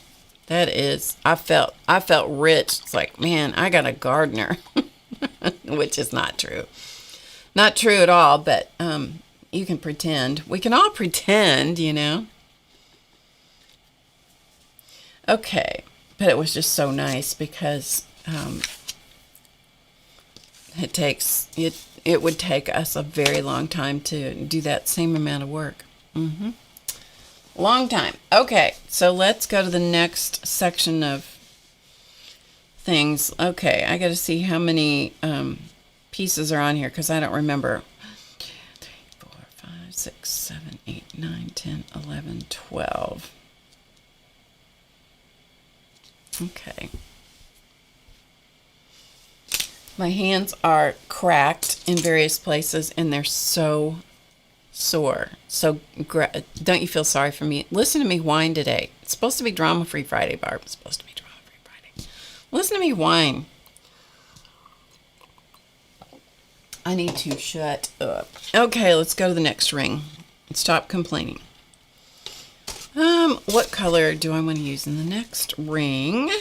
That is, I felt rich. It's like, man, I got a gardener, which is not true. Not true at all, but you can pretend. We can all pretend, you know. Okay, but it was just so nice because it would take us a very long time to do that same amount of work. Long time. Okay, so let's go to the next section of things. Okay, I got to see how many pieces are on here because I don't remember. 2, 3, 4, 5, 6, 7, 8, 9, 10, 11, 12. Okay. My hands are cracked in various places and they're so sore. So don't you feel sorry for me? Listen to me whine today. It's supposed to be drama-free Friday, Barb. It's supposed to be drama-free Friday. Listen to me whine. I need to shut up. Okay, let's go to the next ring and stop complaining. What color do I want to use in the next ring?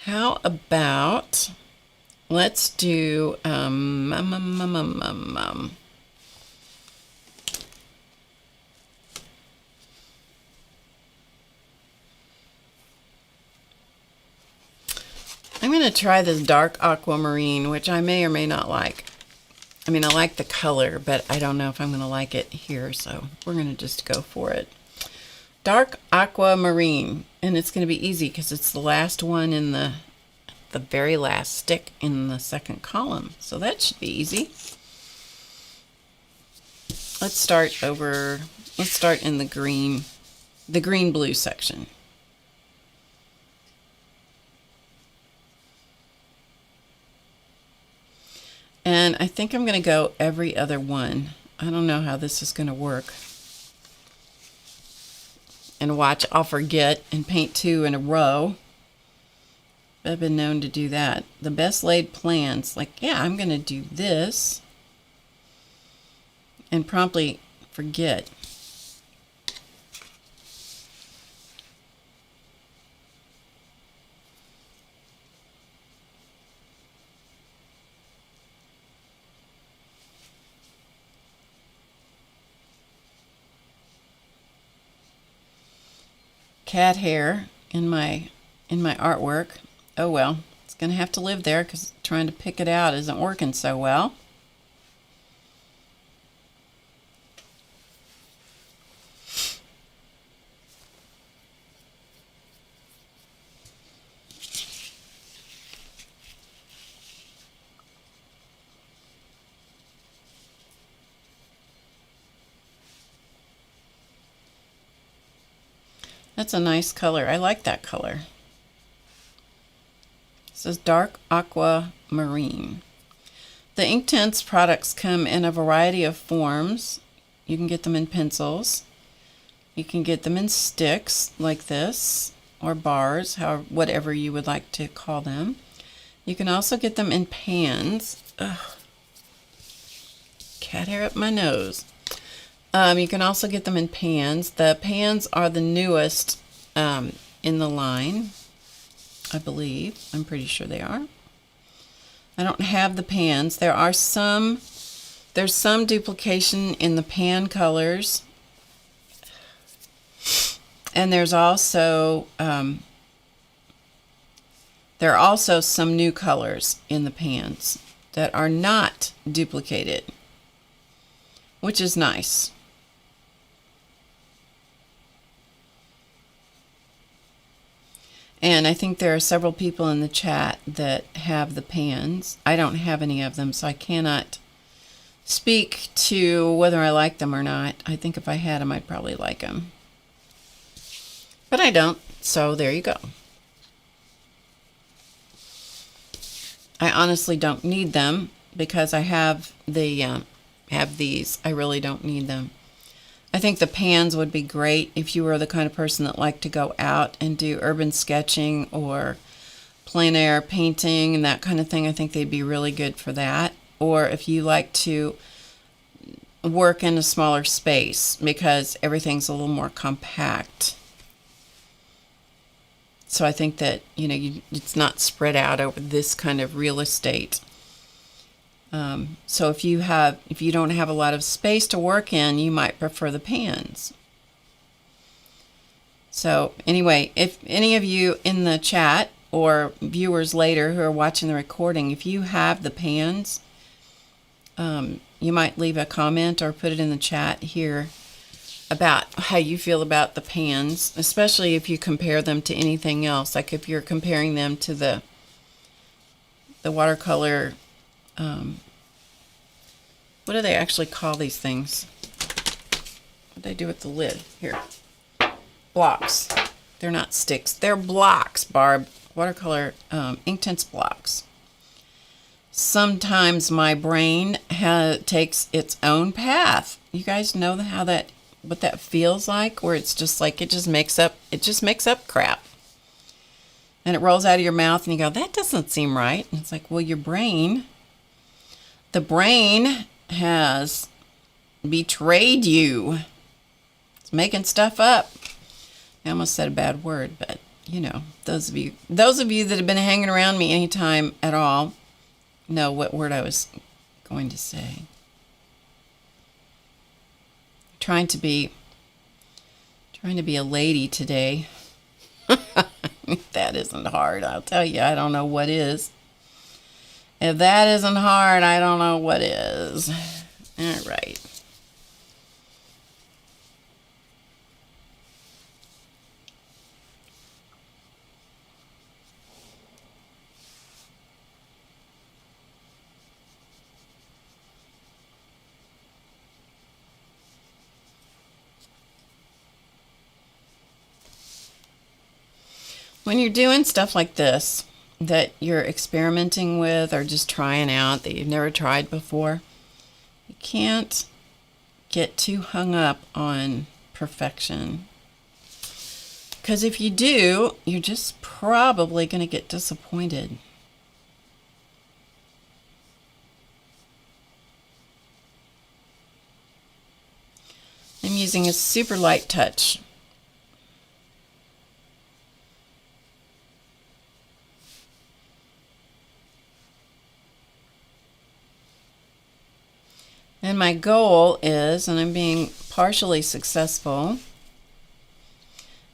How about let's do I'm going to try this dark aquamarine, which I may or may not like. I mean, I like the color, but I don't know if I'm going to like it here, so we're going to just go for it. Dark aquamarine, and it's going to be easy because it's the last one in the very last stick in the second column, so that should be easy. Let's start in the green blue section. And I think I'm going to go every other one. I don't know how this is going to work. And watch, I'll forget and paint 2 in a row. I've been known to do that. The best laid plans, like, yeah, I'm going to do this. And promptly forget. Cat hair in my artwork. Oh well, it's gonna have to live there because trying to pick it out isn't working so well. That's a nice color. I like that color. It says dark aquamarine. The inktense products come in a variety of forms. You can get them in pencils. You can get them in sticks like this, or bars, whatever you would like to call them. You can also get them in pans. Ugh. Cat hair up my nose. You can also get them in pans. The pans are the newest in the line, I believe. I'm pretty sure they are. I don't have the pans. There's some duplication in the pan colors. And there's also there are also some new colors in the pans that are not duplicated, which is nice. And I think there are several people in the chat that have the pans. I don't have any of them, so I cannot speak to whether I like them or not. I think if I had them, I'd probably like them. But I don't, so there you go. I honestly don't need them because I have these. I really don't need them. I think the pans would be great if you were the kind of person that liked to go out and do urban sketching or plein air painting and that kind of thing. I think they'd be really good for that. or if you like to work in a smaller space because everything's a little more compact. So I think that, you know, it's not spread out over this kind of real estate. So if you don't have a lot of space to work in, you might prefer the pans. So anyway, if any of you in the chat or viewers later who are watching the recording, if you have the pans, you might leave a comment or put it in the chat here about how you feel about the pans, especially if you compare them to anything else. Like if you're comparing them to the watercolor, what do they actually call these things? What do they do with the lid? Here. Blocks. They're not sticks. They're blocks, Barb. Watercolor inktense blocks. Sometimes my brain takes its own path. You guys know what that feels like, where it's just like it just makes up crap. And it rolls out of your mouth and you go, that doesn't seem right. And it's like, well, the brain has betrayed you. It's making stuff up. I almost said a bad word, but you know, those of you that have been hanging around me anytime at all know what word I was going to say. Trying to be a lady today. If that isn't hard, I'll tell you, I don't know what is. If that isn't hard, I don't know what is. All right. When you're doing stuff like this that you're experimenting with or just trying out that you've never tried before, you can't get too hung up on perfection. Because if you do, you're just probably going to get disappointed. I'm using a super light touch. And my goal is, and I'm being partially successful,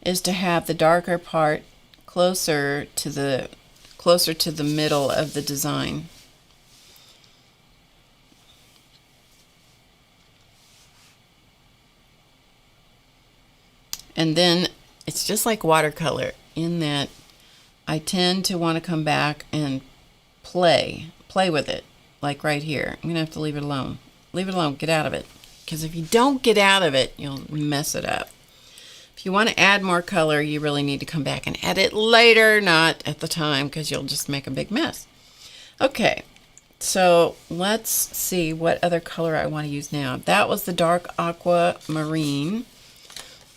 is to have the darker part closer to the middle of the design. And then it's just like watercolor in that I tend to want to come back and play with it, like right here. I'm going to have to leave it alone. Leave it alone. Get out of it. Because if you don't get out of it, you'll mess it up. If you want to add more color, you really need to come back and add it later, not at the time, because you'll just make a big mess. Okay, so let's see what other color I want to use now. That was the dark aquamarine.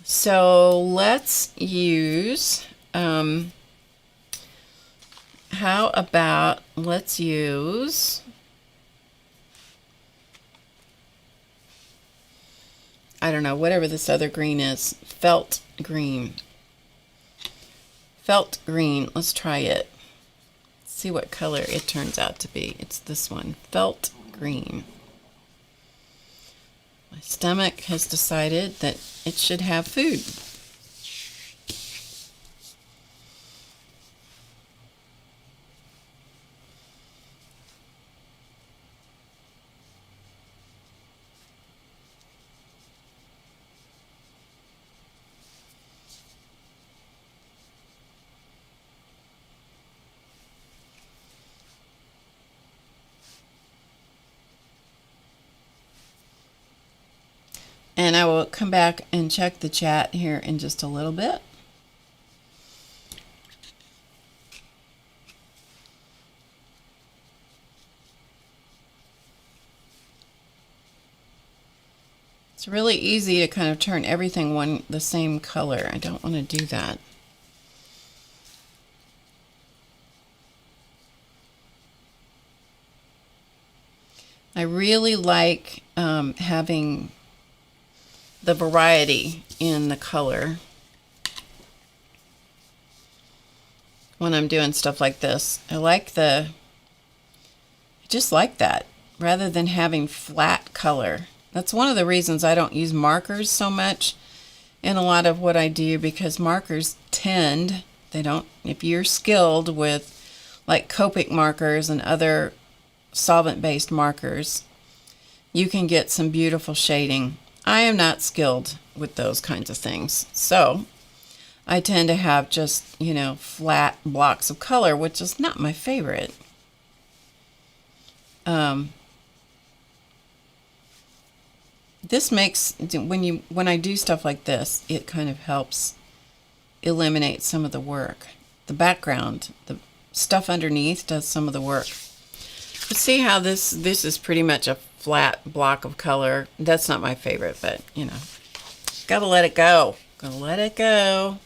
So let's use, how about let's use, I don't know, whatever this other green is, felt green. Felt green, let's try it. See what color it turns out to be. It's this one, felt green. My stomach has decided that it should have food. And I will come back and check the chat here in just a little bit. It's really easy to kind of turn everything the same color. I don't want to do that. I really like having the variety in the color when I'm doing stuff like this. I just like that rather than having flat color. That's one of the reasons I don't use markers so much in a lot of what I do, because markers if you're skilled with like Copic markers and other solvent-based markers, you can get some beautiful shading. I am not skilled with those kinds of things, so I tend to have just, flat blocks of color, which is not my favorite. This makes, when I do stuff like this, it kind of helps eliminate some of the work. The background, the stuff underneath does some of the work. But see how this is pretty much a flat block of color. That's not my favorite, but gotta let it go. Gotta let it go.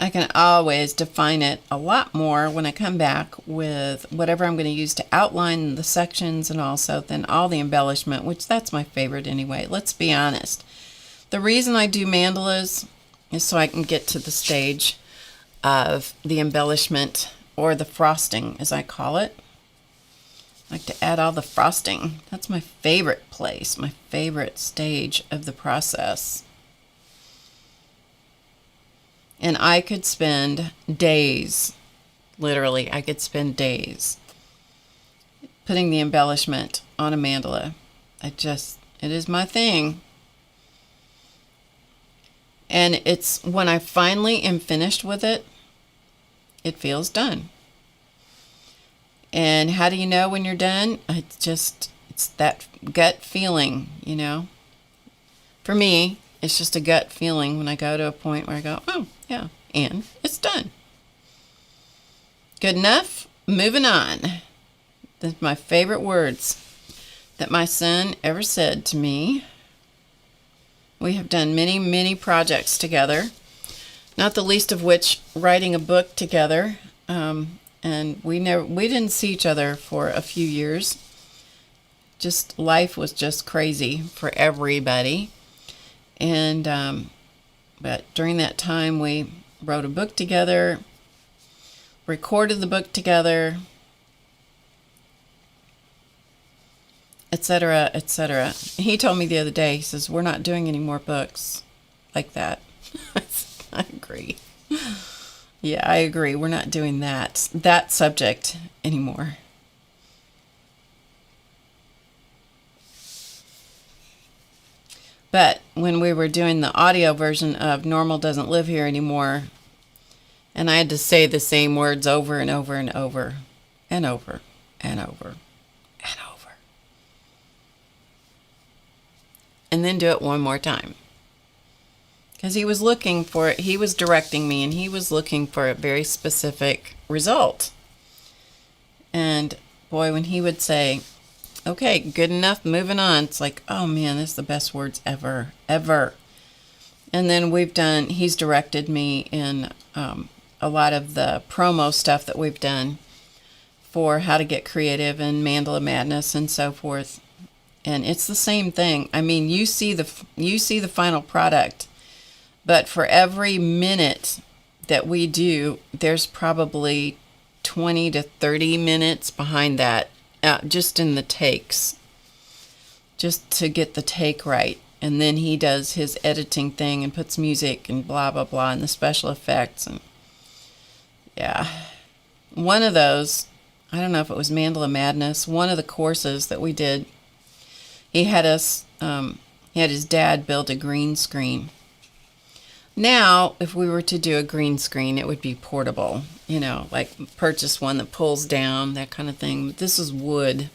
I can always define it a lot more when I come back with whatever I'm going to use to outline the sections, and also then all the embellishment, which that's my favorite anyway. Let's be honest. The reason I do mandalas is so I can get to the stage of the embellishment, or the frosting as I call it. I like to add all the frosting. That's my favorite place, my favorite stage of the process. And I could spend days, literally, I could spend days putting the embellishment on a mandala. It is my thing. And it's when I finally am finished with it, it feels done. And how do you know when you're done? It's that gut feeling, For me, it's just a gut feeling when I go to a point where I go, oh, yeah, and it's done. Good enough? Moving on. That's my favorite words that my son ever said to me. We have done many, many projects together, not the least of which writing a book together. And we didn't see each other for a few years. Just life was just crazy for everybody. And but during that time, we wrote a book together, recorded the book together, etc., etc. He told me the other day, he says, we're not doing any more books like that. I agree. Yeah, I agree. We're not doing that subject anymore. But when we were doing the audio version of Normal Doesn't Live Here Anymore, and I had to say the same words over and over and over and over and over and over, and then do it one more time. Because he was directing me, and he was looking for a very specific result. And boy, when he would say, okay, good enough, moving on, it's like, oh man, this is the best words ever, ever. And then he's directed me in a lot of the promo stuff that we've done for How to Get Creative and Mandala Madness and so forth. And it's the same thing. I mean, you see the final product, but for every minute that we do, there's probably 20 to 30 minutes behind that. Just in the takes, just to get the take right. And then he does his editing thing and puts music and blah, blah, blah, and the special effects. And yeah, one of those, I don't know if it was Mandala Madness, one of the courses that we did, he had his dad build a green screen. Now, if we were to do a green screen, it would be portable, like purchase one that pulls down, that kind of thing. But this is wood,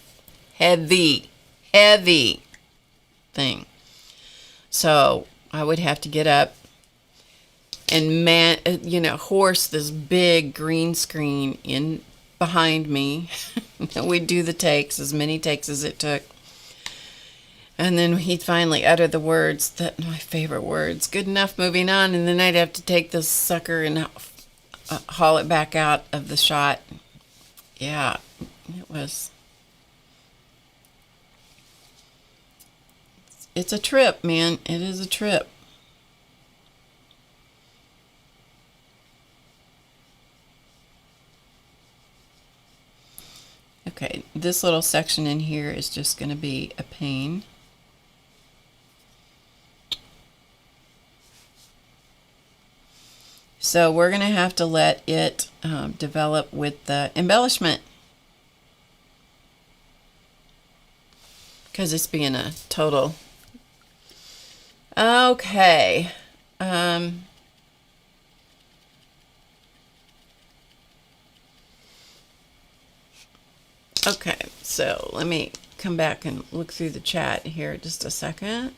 heavy thing. So I would have to get up and horse this big green screen in behind me. We'd do the takes, as many takes as it took. And then he'd finally utter the words, that my favorite words, good enough, moving on. And then I'd have to take this sucker and haul it back out of the shot. Yeah, it was. It's a trip, man. It is a trip. Okay, this little section in here is just going to be a pain. So we're going to have to let it develop with the embellishment, because it's being a total. Okay. Okay, so let me come back and look through the chat here just a second.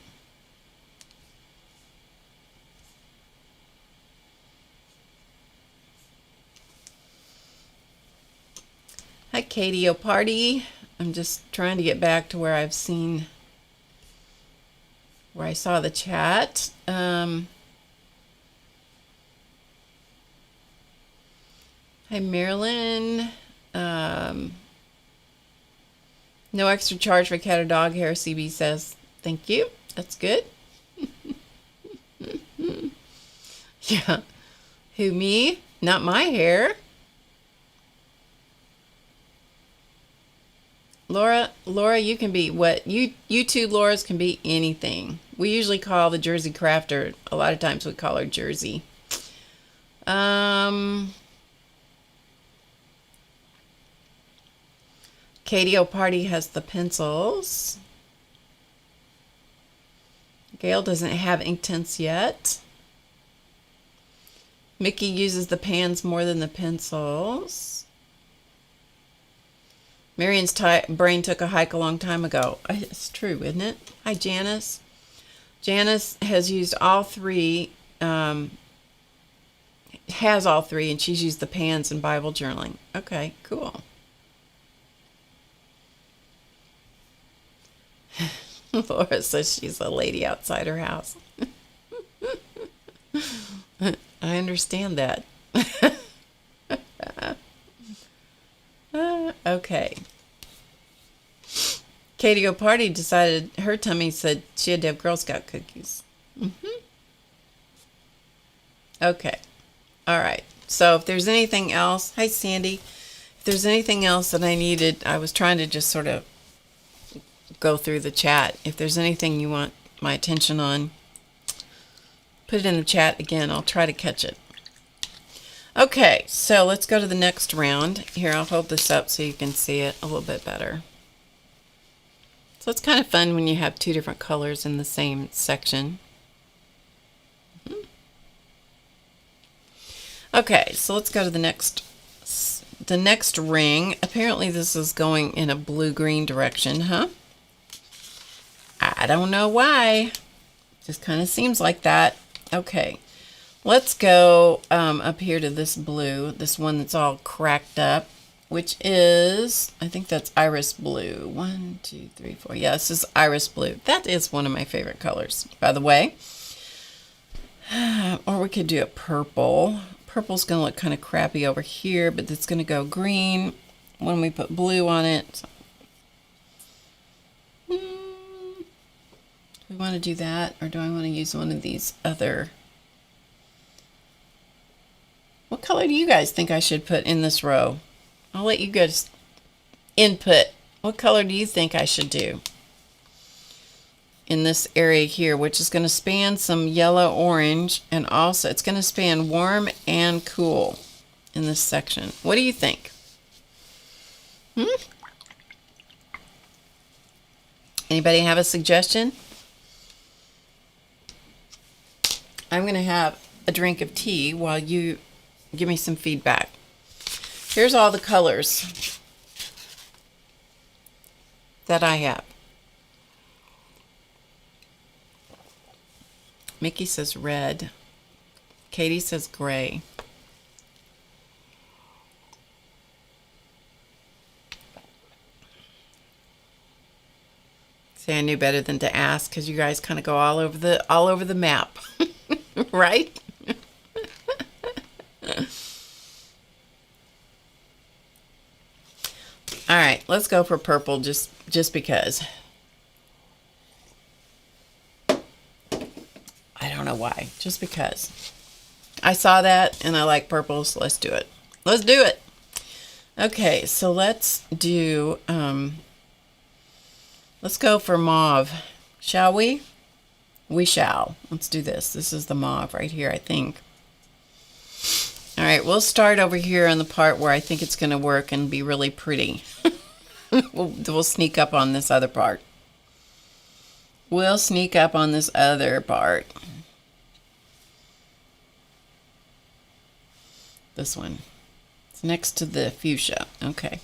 Hi, Katie O'Party. I'm just trying to get back to where I saw the chat. Hi, Marilyn. No extra charge for cat or dog hair, CB says. Thank you. That's good. Yeah. Who, me? Not my hair. Laura, you can be what? You two Lauras can be anything. We usually call the Jersey crafter, a lot of times we call her Jersey. Katie O'Party has the pencils. Gail doesn't have Inktense yet. Mickey uses the pans more than the pencils. Marion's brain took a hike a long time ago. It's true, isn't it? Hi, Janice. Janice has used all three, and she's used the pans in Bible journaling. Okay, cool. Laura says she's a lady outside her house. I understand that. Okay. Katie O'Party decided her tummy said she had to have Girl Scout cookies. Okay. All right. So if there's anything else, hi Sandy. If there's anything else that I needed, I was trying to just sort of go through the chat. If there's anything you want my attention on, put it in the chat again. I'll try to catch it. Okay, so let's go to the next round. Here, I'll hold this up so you can see it a little bit better. So it's kind of fun when you have two different colors in the same section. Okay, so let's go to the next ring. Apparently this is going in a blue-green direction, huh? I don't know why. Just kind of seems like that. Okay, let's go up here to this blue, this one that's all cracked up, which is, I think that's iris blue. 1, 2, 3, 4. Yeah, this is iris blue. That is one of my favorite colors, by the way. Or we could do a purple. Purple's going to look kind of crappy over here, but it's going to go green when we put blue on it. Do we want to do that, or do I want to use one of these other? What color do you guys think I should put in this row? I'll let you guys input. What color do you think I should do in this area here, which is going to span some yellow orange, and also it's going to span warm and cool in this section. What do you think? Anybody have a suggestion? I'm going to have a drink of tea while you give me some feedback. Here's all the colors that I have. Mickey says red. Katie says gray. Say I knew better than to ask, because you guys kind of go all over the map, right? All right, let's go for purple just because. I don't know why, just because. I saw that and I like purple, so let's do it. Let's do it. Okay, so let's do, let's go for mauve. Shall we? We shall. Let's do this. This is the mauve right here, I think. All right, we'll start over here on the part where I think it's going to work and be really pretty. We'll sneak up on this other part. We'll sneak up on this other part. This one. It's next to the fuchsia. Okay.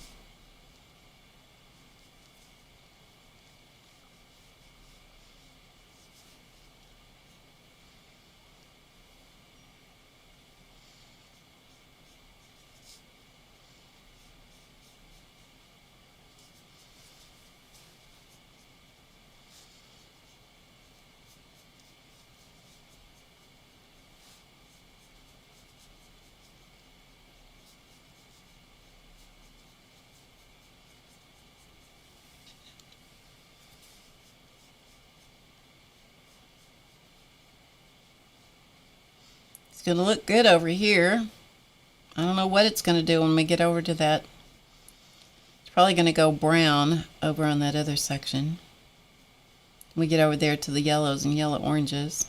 It's going to look good over here. I don't know what it's going to do when we get over to that. It's probably going to go brown over on that other section. We get over there to the yellows and yellow oranges.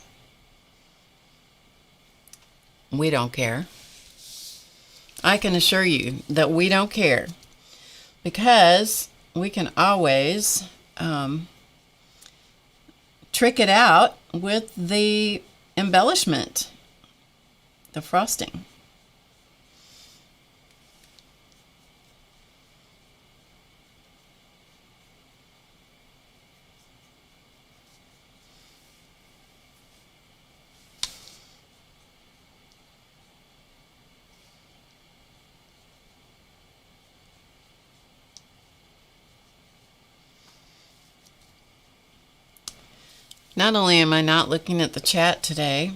We don't care. I can assure you that we don't care, because we can always trick it out with the embellishment, the frosting. Not only am I not looking at the chat today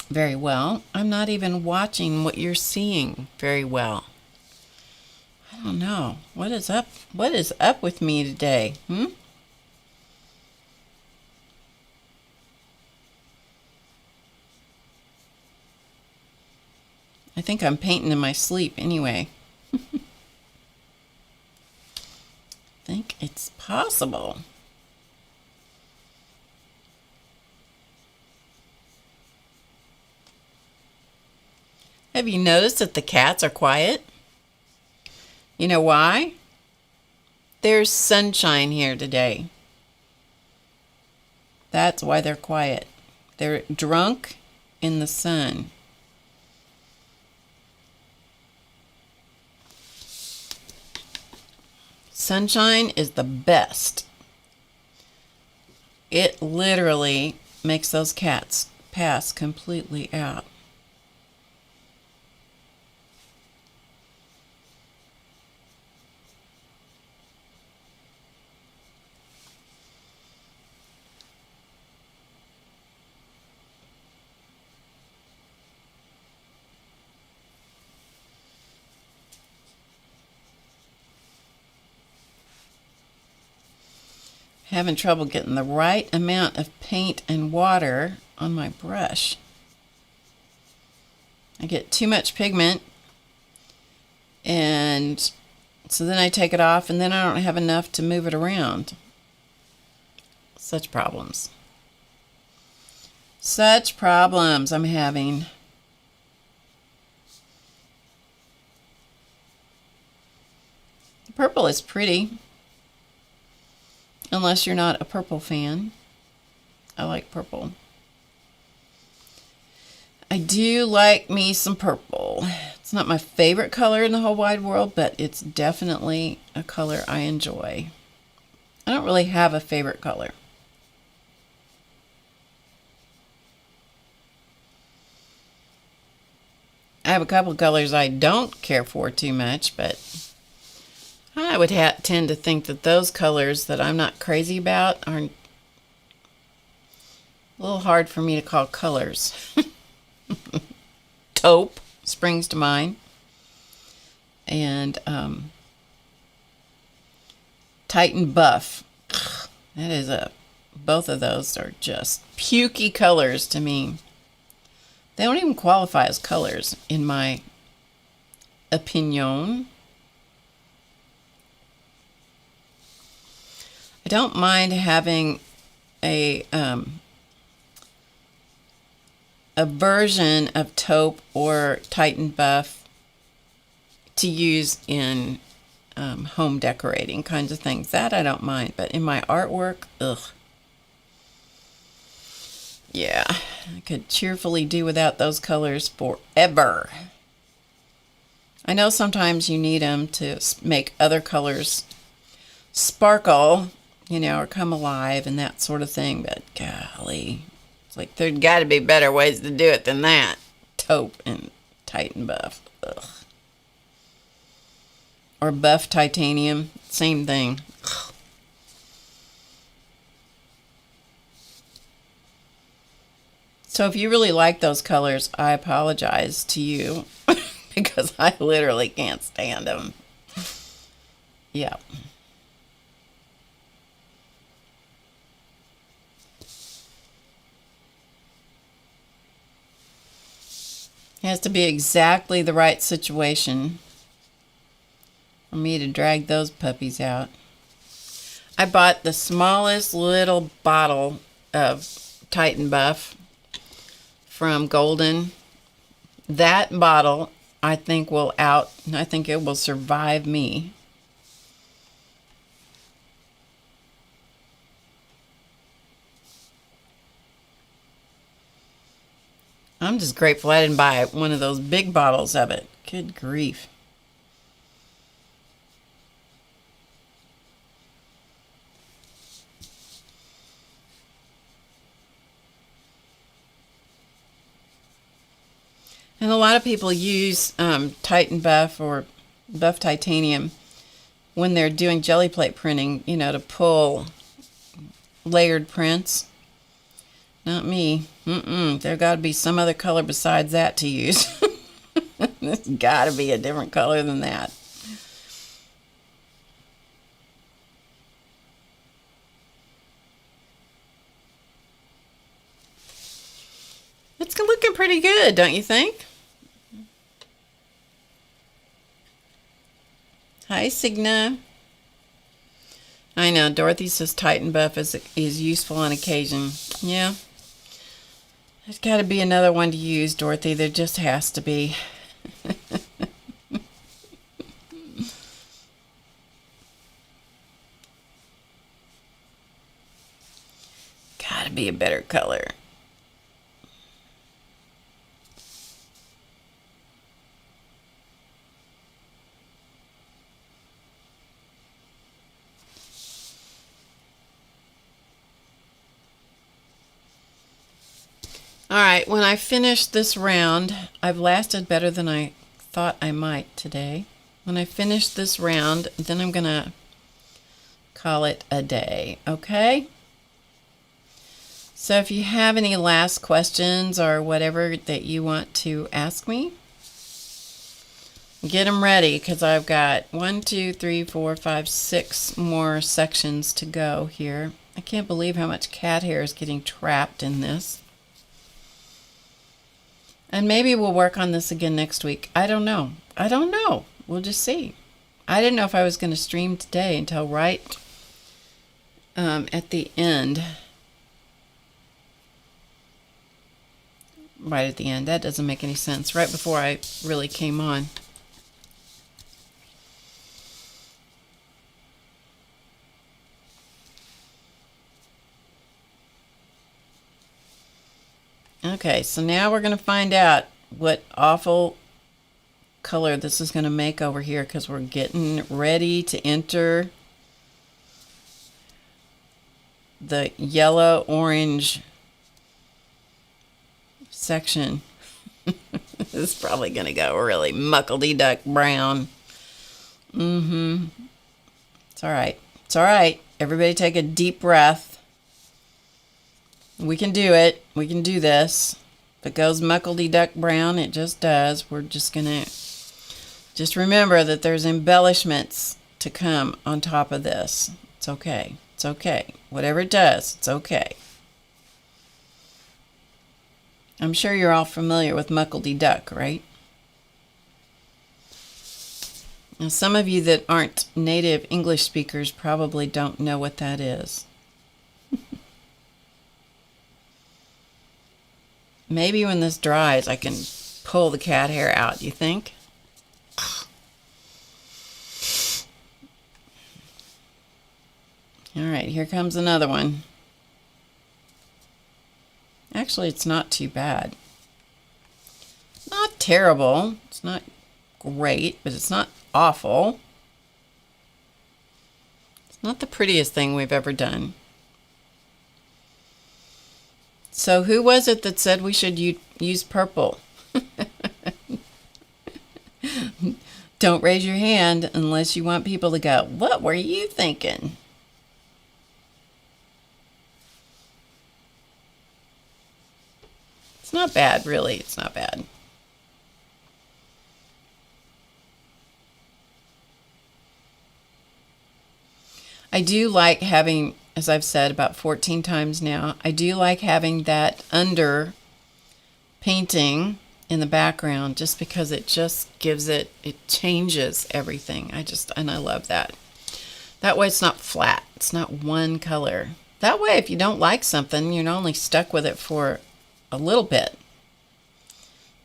very well, I'm not even watching what you're seeing very well. I don't know. What is up? What is up with me today? I think I'm painting in my sleep anyway. I think it's possible. Have you noticed that the cats are quiet? You know why? There's sunshine here today. That's why they're quiet. They're drunk in the sun. Sunshine is the best. It literally makes those cats pass completely out. Having trouble getting the right amount of paint and water on my brush. I get too much pigment, and so then I take it off, and then I don't have enough to move it around. Such problems. Such problems I'm having. The purple is pretty. Unless you're not a purple fan. I like purple. I do like me some purple. It's not my favorite color in the whole wide world, but it's definitely a color I enjoy. I don't really have a favorite color. I have a couple of colors I don't care for too much, but I would tend to think that those colors that I'm not crazy about are a little hard for me to call colors. Taupe springs to mind. And Titan Buff. That is both of those are just pukey colors to me. They don't even qualify as colors, in my opinion. I don't mind having a version of taupe or Titan Buff to use in home decorating kinds of things. That I don't mind, but in my artwork, ugh. Yeah, I could cheerfully do without those colors forever. I know sometimes you need them to make other colors sparkle, you know, or come alive and that sort of thing, but golly, it's like there's got to be better ways to do it than that. Taupe and Titan Buff. Ugh. Or Buff Titanium, same thing. Ugh. So if you really like those colors, I apologize to you because I literally can't stand them. Yeah. It has to be exactly the right situation for me to drag those puppies out. I bought the smallest little bottle of Titan Buff from Golden. That bottle I think it will survive me. I'm just grateful I didn't buy one of those big bottles of it. Good grief. And a lot of people use Titan Buff or Buff Titanium when they're doing jelly plate printing, you know, to pull layered prints. Not me. There got to be some other color besides that to use. There's got to be a different color than that. It's looking pretty good, don't you think? Hi, Signa. I know, Dorothy says Titan Buff is useful on occasion. Yeah. There's got to be another one to use, Dorothy. There just has to be. Got to be a better color. Alright, when I finish this round, I've lasted better than I thought I might today. When I finish this round, then I'm going to call it a day, okay? So if you have any last questions or whatever that you want to ask me, get them ready because I've got 1, 2, 3, 4, 5, 6 more sections to go here. I can't believe how much cat hair is getting trapped in this. And maybe we'll work on this again next week. I don't know. We'll just see. I didn't know if I was going to stream today until right at the end. Right at the end. That doesn't make any sense. Right before I really came on. Okay, so now we're going to find out what awful color this is going to make over here because we're getting ready to enter the yellow-orange section. This is probably going to go really muckledy-duck brown. It's all right. It's all right. Everybody take a deep breath. We can do it. We can do this. If it goes muckle-de-duck brown, it just does. We're just going to just remember that there's embellishments to come on top of this. It's okay. It's okay. Whatever it does, it's okay. I'm sure you're all familiar with muckle-de-duck, right? Now, some of you that aren't native English speakers probably don't know what that is. Maybe when this dries, I can pull the cat hair out, you think? All right, here comes another one. Actually, it's not too bad. Not terrible. It's not great, but it's not awful. It's not the prettiest thing we've ever done. So who was it that said we should use purple? Don't raise your hand unless you want people to go, what were you thinking? It's not bad, really. It's not bad. I do like having, as I've said about 14 times now, I do like having that under painting in the background just because it just gives it changes everything. And I love that. That way it's not flat. It's not one color. That way if you don't like something, you're not only stuck with it for a little bit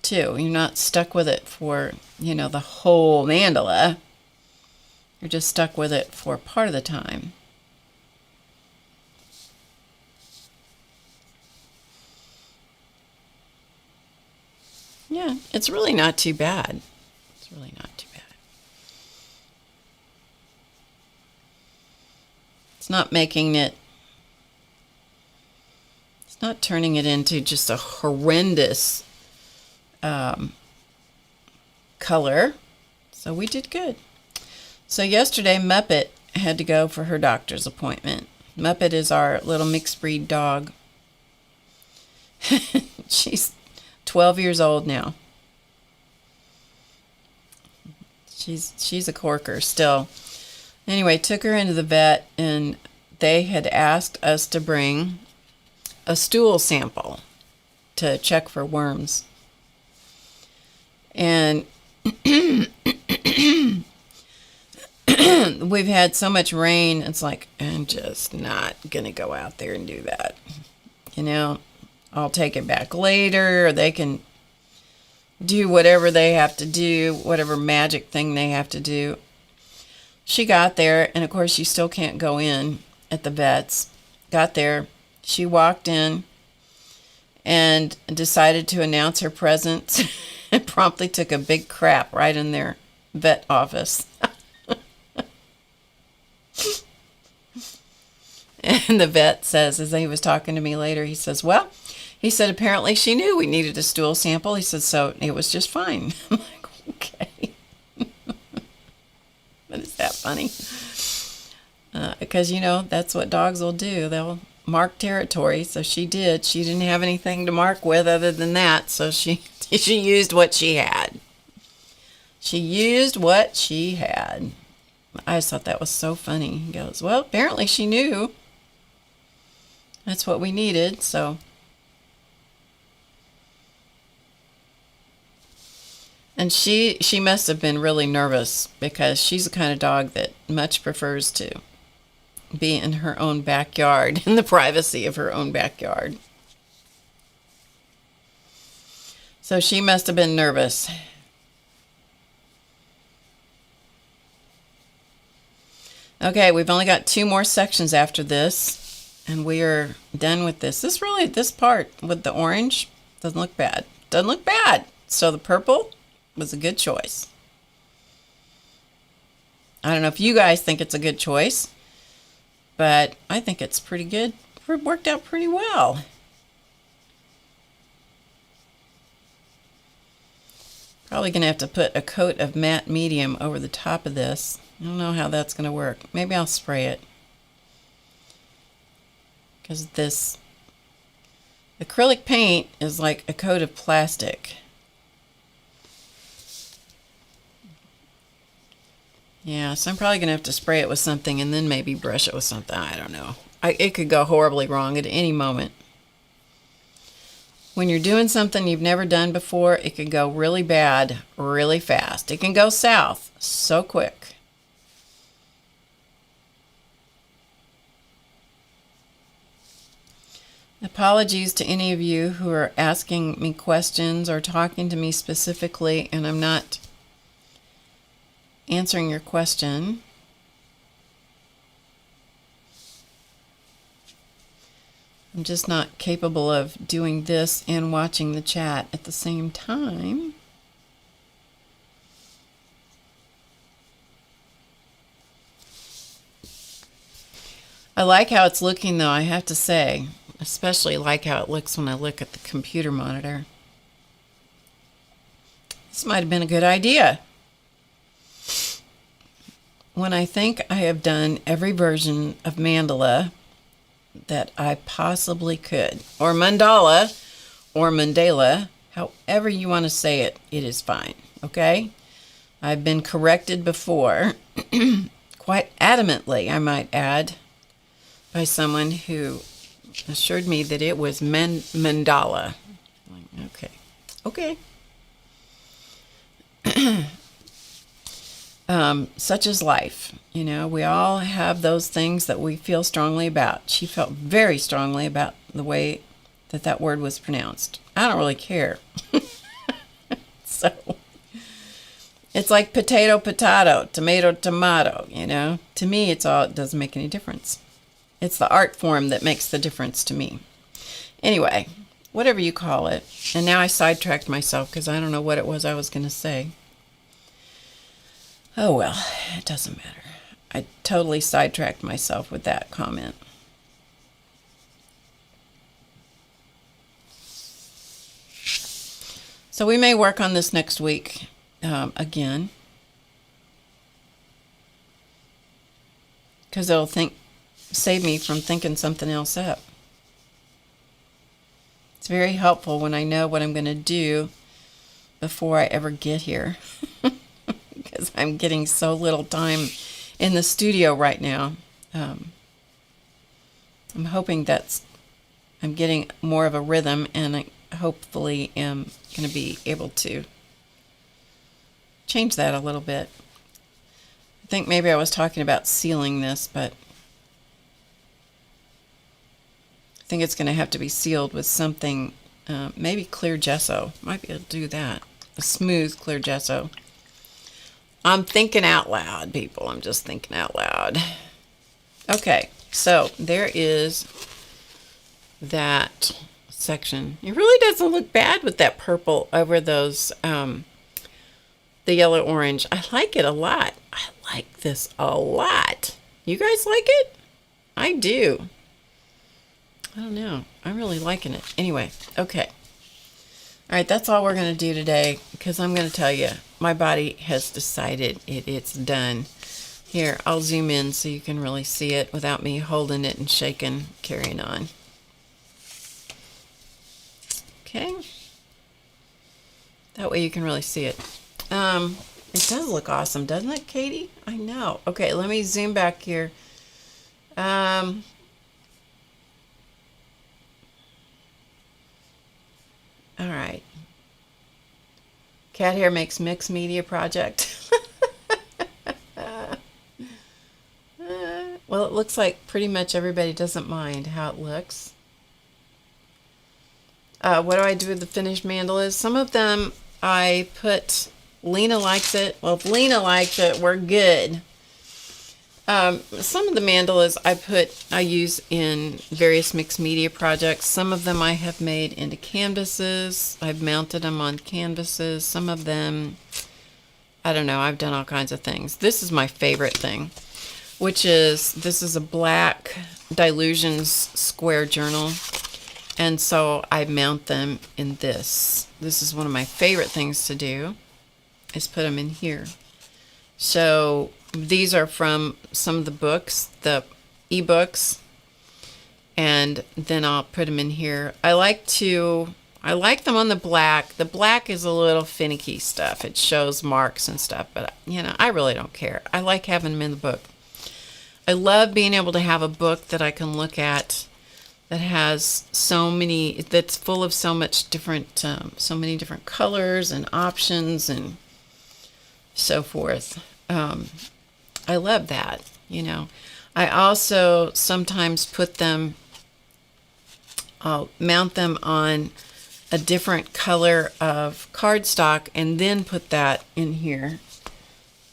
too. You're not stuck with it for, the whole mandala. You're just stuck with it for part of the time. Yeah, it's really not too bad. It's really not too bad. It's not making it, it's not turning it into just a horrendous color. So we did good. So yesterday, Muppet had to go for her doctor's appointment. Muppet is our little mixed breed dog. She's 12 years old now. She's a corker still. Anyway, took her into the vet, and they had asked us to bring a stool sample to check for worms. And we've had so much rain, it's like, I'm just not going to go out there and do that. I'll take it back later, or they can do whatever they have to do, whatever magic thing they have to do. She got there, and of course, you still can't go in at the vet's. Got there, she walked in and decided to announce her presence and promptly took a big crap right in their vet office. And the vet says, as he was talking to me later, he says, well, he said, apparently she knew we needed a stool sample. He said, so it was just fine. I'm like, okay. But is that funny? Because, that's what dogs will do. They'll mark territory. So she did. She didn't have anything to mark with other than that. So she used what she had. She used what she had. I just thought that was so funny. He goes, well, apparently she knew. That's what we needed, so. And she must have been really nervous because she's the kind of dog that much prefers to be in her own backyard, in the privacy of her own backyard. So she must have been nervous. Okay, we've only got 2 more sections after this, and we are done with this. This part with the orange doesn't look bad. Doesn't look bad. So the purple was a good choice. I don't know if you guys think it's a good choice, but I think it's pretty good. It worked out pretty well. probably going to have to put a coat of matte medium over the top of this. I don't know how that's going to work. Maybe I'll spray it. Because this acrylic paint is like a coat of plastic. Yeah, so I'm probably going to have to spray it with something and then maybe brush it with something. I don't know. It could go horribly wrong at any moment. When you're doing something you've never done before, it can go really bad really fast. It can go south so quick. Apologies to any of you who are asking me questions or talking to me specifically, and I'm not answering your question. I'm just not capable of doing this and watching the chat at the same time. I like how it's looking though, I have to say. Especially like how it looks when I look at the computer monitor. This might have been a good idea. When I think I have done every version of Mandala that I possibly could, or Mandala, or Mandala, however you want to say it, it is fine, okay? I've been corrected before, quite adamantly, I might add, by someone who assured me that it was Mandala. Okay. Such is life. You know, we all have those things that we feel strongly about. She felt very strongly about the way that word was pronounced. I don't really care. So, it's like potato, potato, tomato, tomato, you know. To me, it doesn't make any difference. It's the art form that makes the difference to me. Anyway, whatever you call it. And now I sidetracked myself because I don't know what it was I was going to say. Oh well, it doesn't matter. I totally sidetracked myself with that comment. So we may work on this next week again. Because it'll save me from thinking something else up. It's very helpful when I know what I'm going to do before I ever get here. Because I'm getting so little time in the studio right now. I'm hoping I'm getting more of a rhythm, and I hopefully am going to be able to change that a little bit. I think maybe I was talking about sealing this, but I think it's going to have to be sealed with something, maybe clear gesso. Might be able to do that. A smooth clear gesso. I'm thinking out loud, people. I'm just thinking out loud. Okay, so there is that section. It really doesn't look bad with that purple over those, the yellow orange. I like it a lot. I like this a lot. You guys like it? I do. I don't know. I'm really liking it. Anyway, okay. All right, that's all we're going to do today, because I'm going to tell you, my body has decided it's done. Here, I'll zoom in so you can really see it without me holding it and shaking, carrying on. Okay. That way you can really see it. It does look awesome, doesn't it, Katie? I know. Okay, let me zoom back here. All right. Cat Hair Makes Mixed Media Project. Well, it looks like pretty much everybody doesn't mind how it looks. What do I do with the finished mandalas? Some of them I put, Lena likes it. Well, if Lena likes it, we're good. Some of the mandalas I use in various mixed media projects. Some of them I have made into canvases. I've mounted them on canvases. Some of them, I don't know, I've done all kinds of things. This is my favorite thing, which is, this is a black Dilutions square journal. And so I mount them in this. This is one of my favorite things to do. is put them in here. So these are from some of the books, the ebooks, and then I'll put them in here. I like them on the black. The black is a little finicky stuff. It shows marks and stuff, but you know, I really don't care. I like having them in the book. I love being able to have a book that I can look at that has so many, that's full of so much different, so many different colors and options and so forth. I love that, you know. I also sometimes put them, I'll mount them on a different color of cardstock and then put that in here.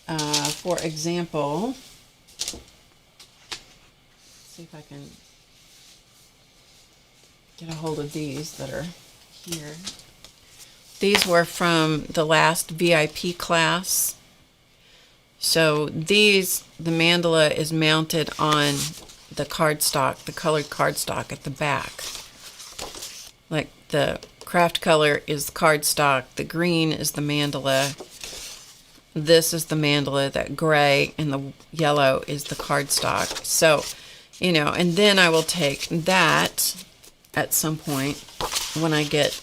For example, let's see if I can get a hold of these that are here. These were from the last VIP class. So these, the mandala is mounted on the cardstock, the colored cardstock at the back. Like the craft color is cardstock, the green is the mandala, this is the mandala, that gray and the yellow is the cardstock. So, you know, and then I will take that at some point when I get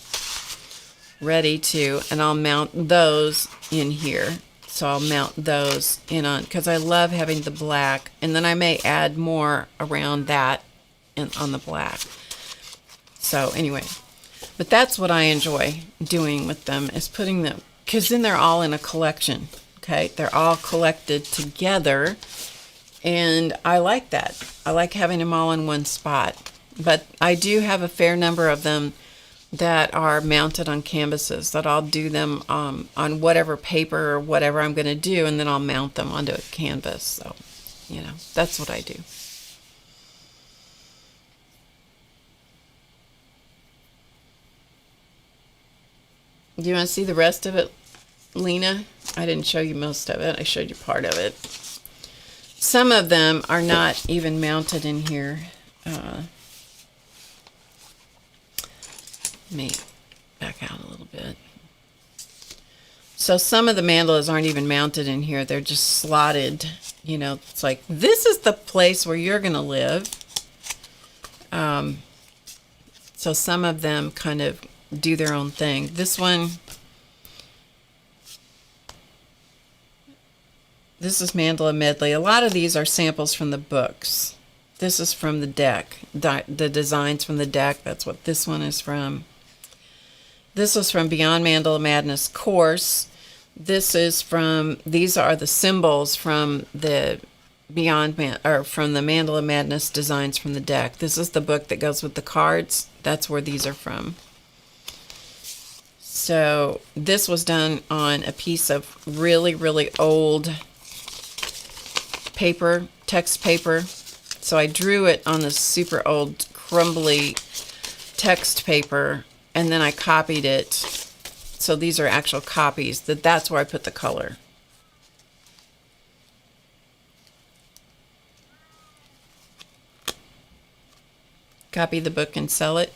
ready to, and I'll mount those in here. So I'll mount those in on, because I love having the black, and then I may add more around that and on the black. So anyway, but that's what I enjoy doing with them, is putting them, because then they're all in a collection. Okay, they're all collected together, and I like that. I like having them all in one spot. But I do have a fair number of them that are mounted on canvases, that I'll do them on whatever paper or whatever I'm going to do, and then I'll mount them onto a canvas. So, you know, that's what I do. Do you want to see the rest of it, Lena? I didn't show you most of it. I showed you part of it. Some of them are not even mounted in here. Let me back out a little bit. So some of the mandalas aren't even mounted in here. They're just slotted. You know, it's like, this is the place where you're going to live. So some of them kind of do their own thing. This one, this is Mandala Medley. A lot of these are samples from the books. This is from the deck, the designs from the deck. That's what this one is from. This was from Beyond Mandala Madness course. This is from, these are the symbols from the from the Mandala Madness designs from the deck. This is the book that goes with the cards. That's where these are from. So this was done on a piece of really, really old paper, text paper. So I drew it on this super old, crumbly text paper, and then I copied it. So these are actual copies. That's where I put the color. Copy the book and sell it.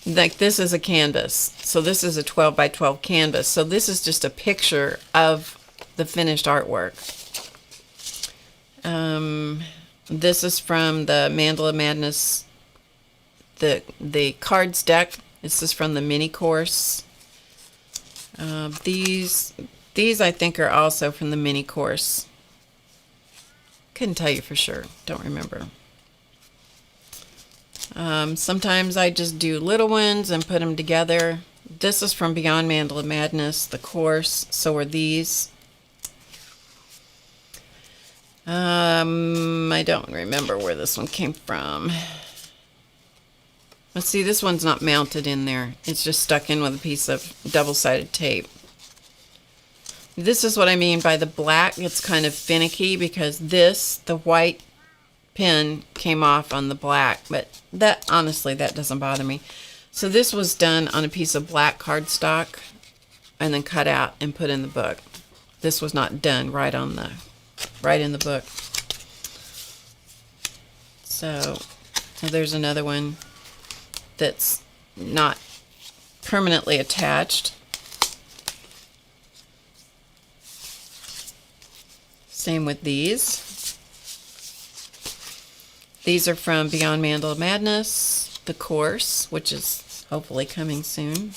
Like, this is a canvas. So this is a 12 by 12 canvas. So this is just a picture of the finished artwork. This is from the Mandala Madness, the cards deck. This is from the mini course. These I think are also from the mini course. Couldn't tell you for sure. Don't remember. Sometimes I just do little ones and put them together. This is from Beyond Mandala Madness, the course. So are these. I don't remember where this one came from. Let's see, this one's not mounted in there. It's just stuck in with a piece of double-sided tape. This is what I mean by the black. It's kind of finicky because the white pen came off on the black, but that, honestly, that doesn't bother me. So this was done on a piece of black cardstock and then cut out and put in the book. This was not done right in the book. So there's another one that's not permanently attached. Same with these. These are from Beyond Mandala Madness, the course, which is hopefully coming soon.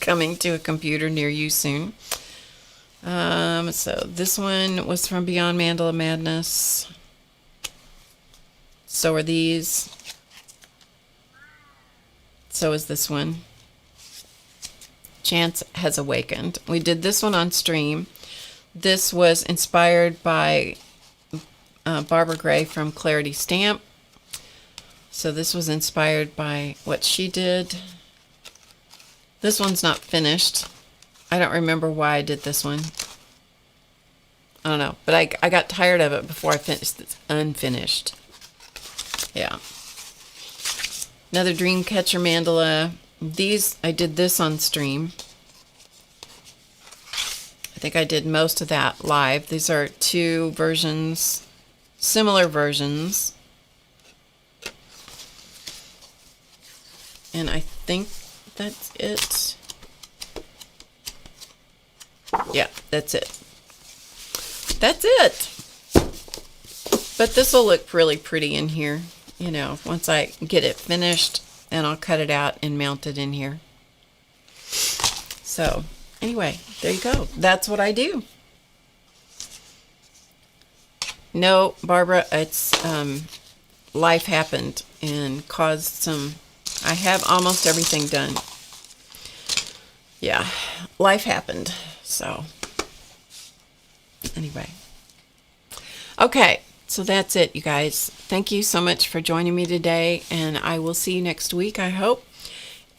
Coming to a computer near you soon. So this one was from Beyond Mandala Madness. So are these. So is this one. Chance Has Awakened. We did this one on stream. This was inspired by Barbara Gray from Clarity Stamp. So this was inspired by what she did. This one's not finished. I don't remember why I did this one. I don't know. But I got tired of it before I finished. It's unfinished. Yeah. Another Dreamcatcher mandala. These, I did this on stream. I think I did most of that live. These are two versions, similar versions. And I think that's it. Yeah, that's it. That's it. But this will look really pretty in here, you know, once I get it finished, and I'll cut it out and mount it in here. So, anyway, there you go. That's what I do. No, Barbara, it's life happened and caused some. I have almost everything done. Yeah, life happened. So, anyway. Okay, so that's it, you guys. Thank you so much for joining me today, and I will see you next week, I hope.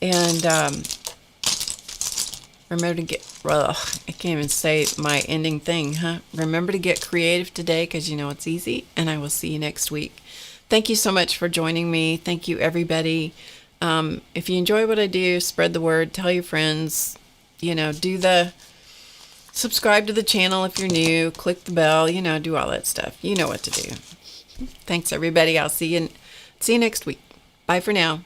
And remember to get, I can't even say my ending thing, huh? Remember to get creative today, because you know it's easy, and I will see you next week. Thank you so much for joining me. Thank you, everybody. If you enjoy what I do, spread the word, tell your friends, you know, subscribe to the channel if you're new, click the bell, you know, do all that stuff. You know what to do. Thanks, everybody. I'll see you next week. Bye for now.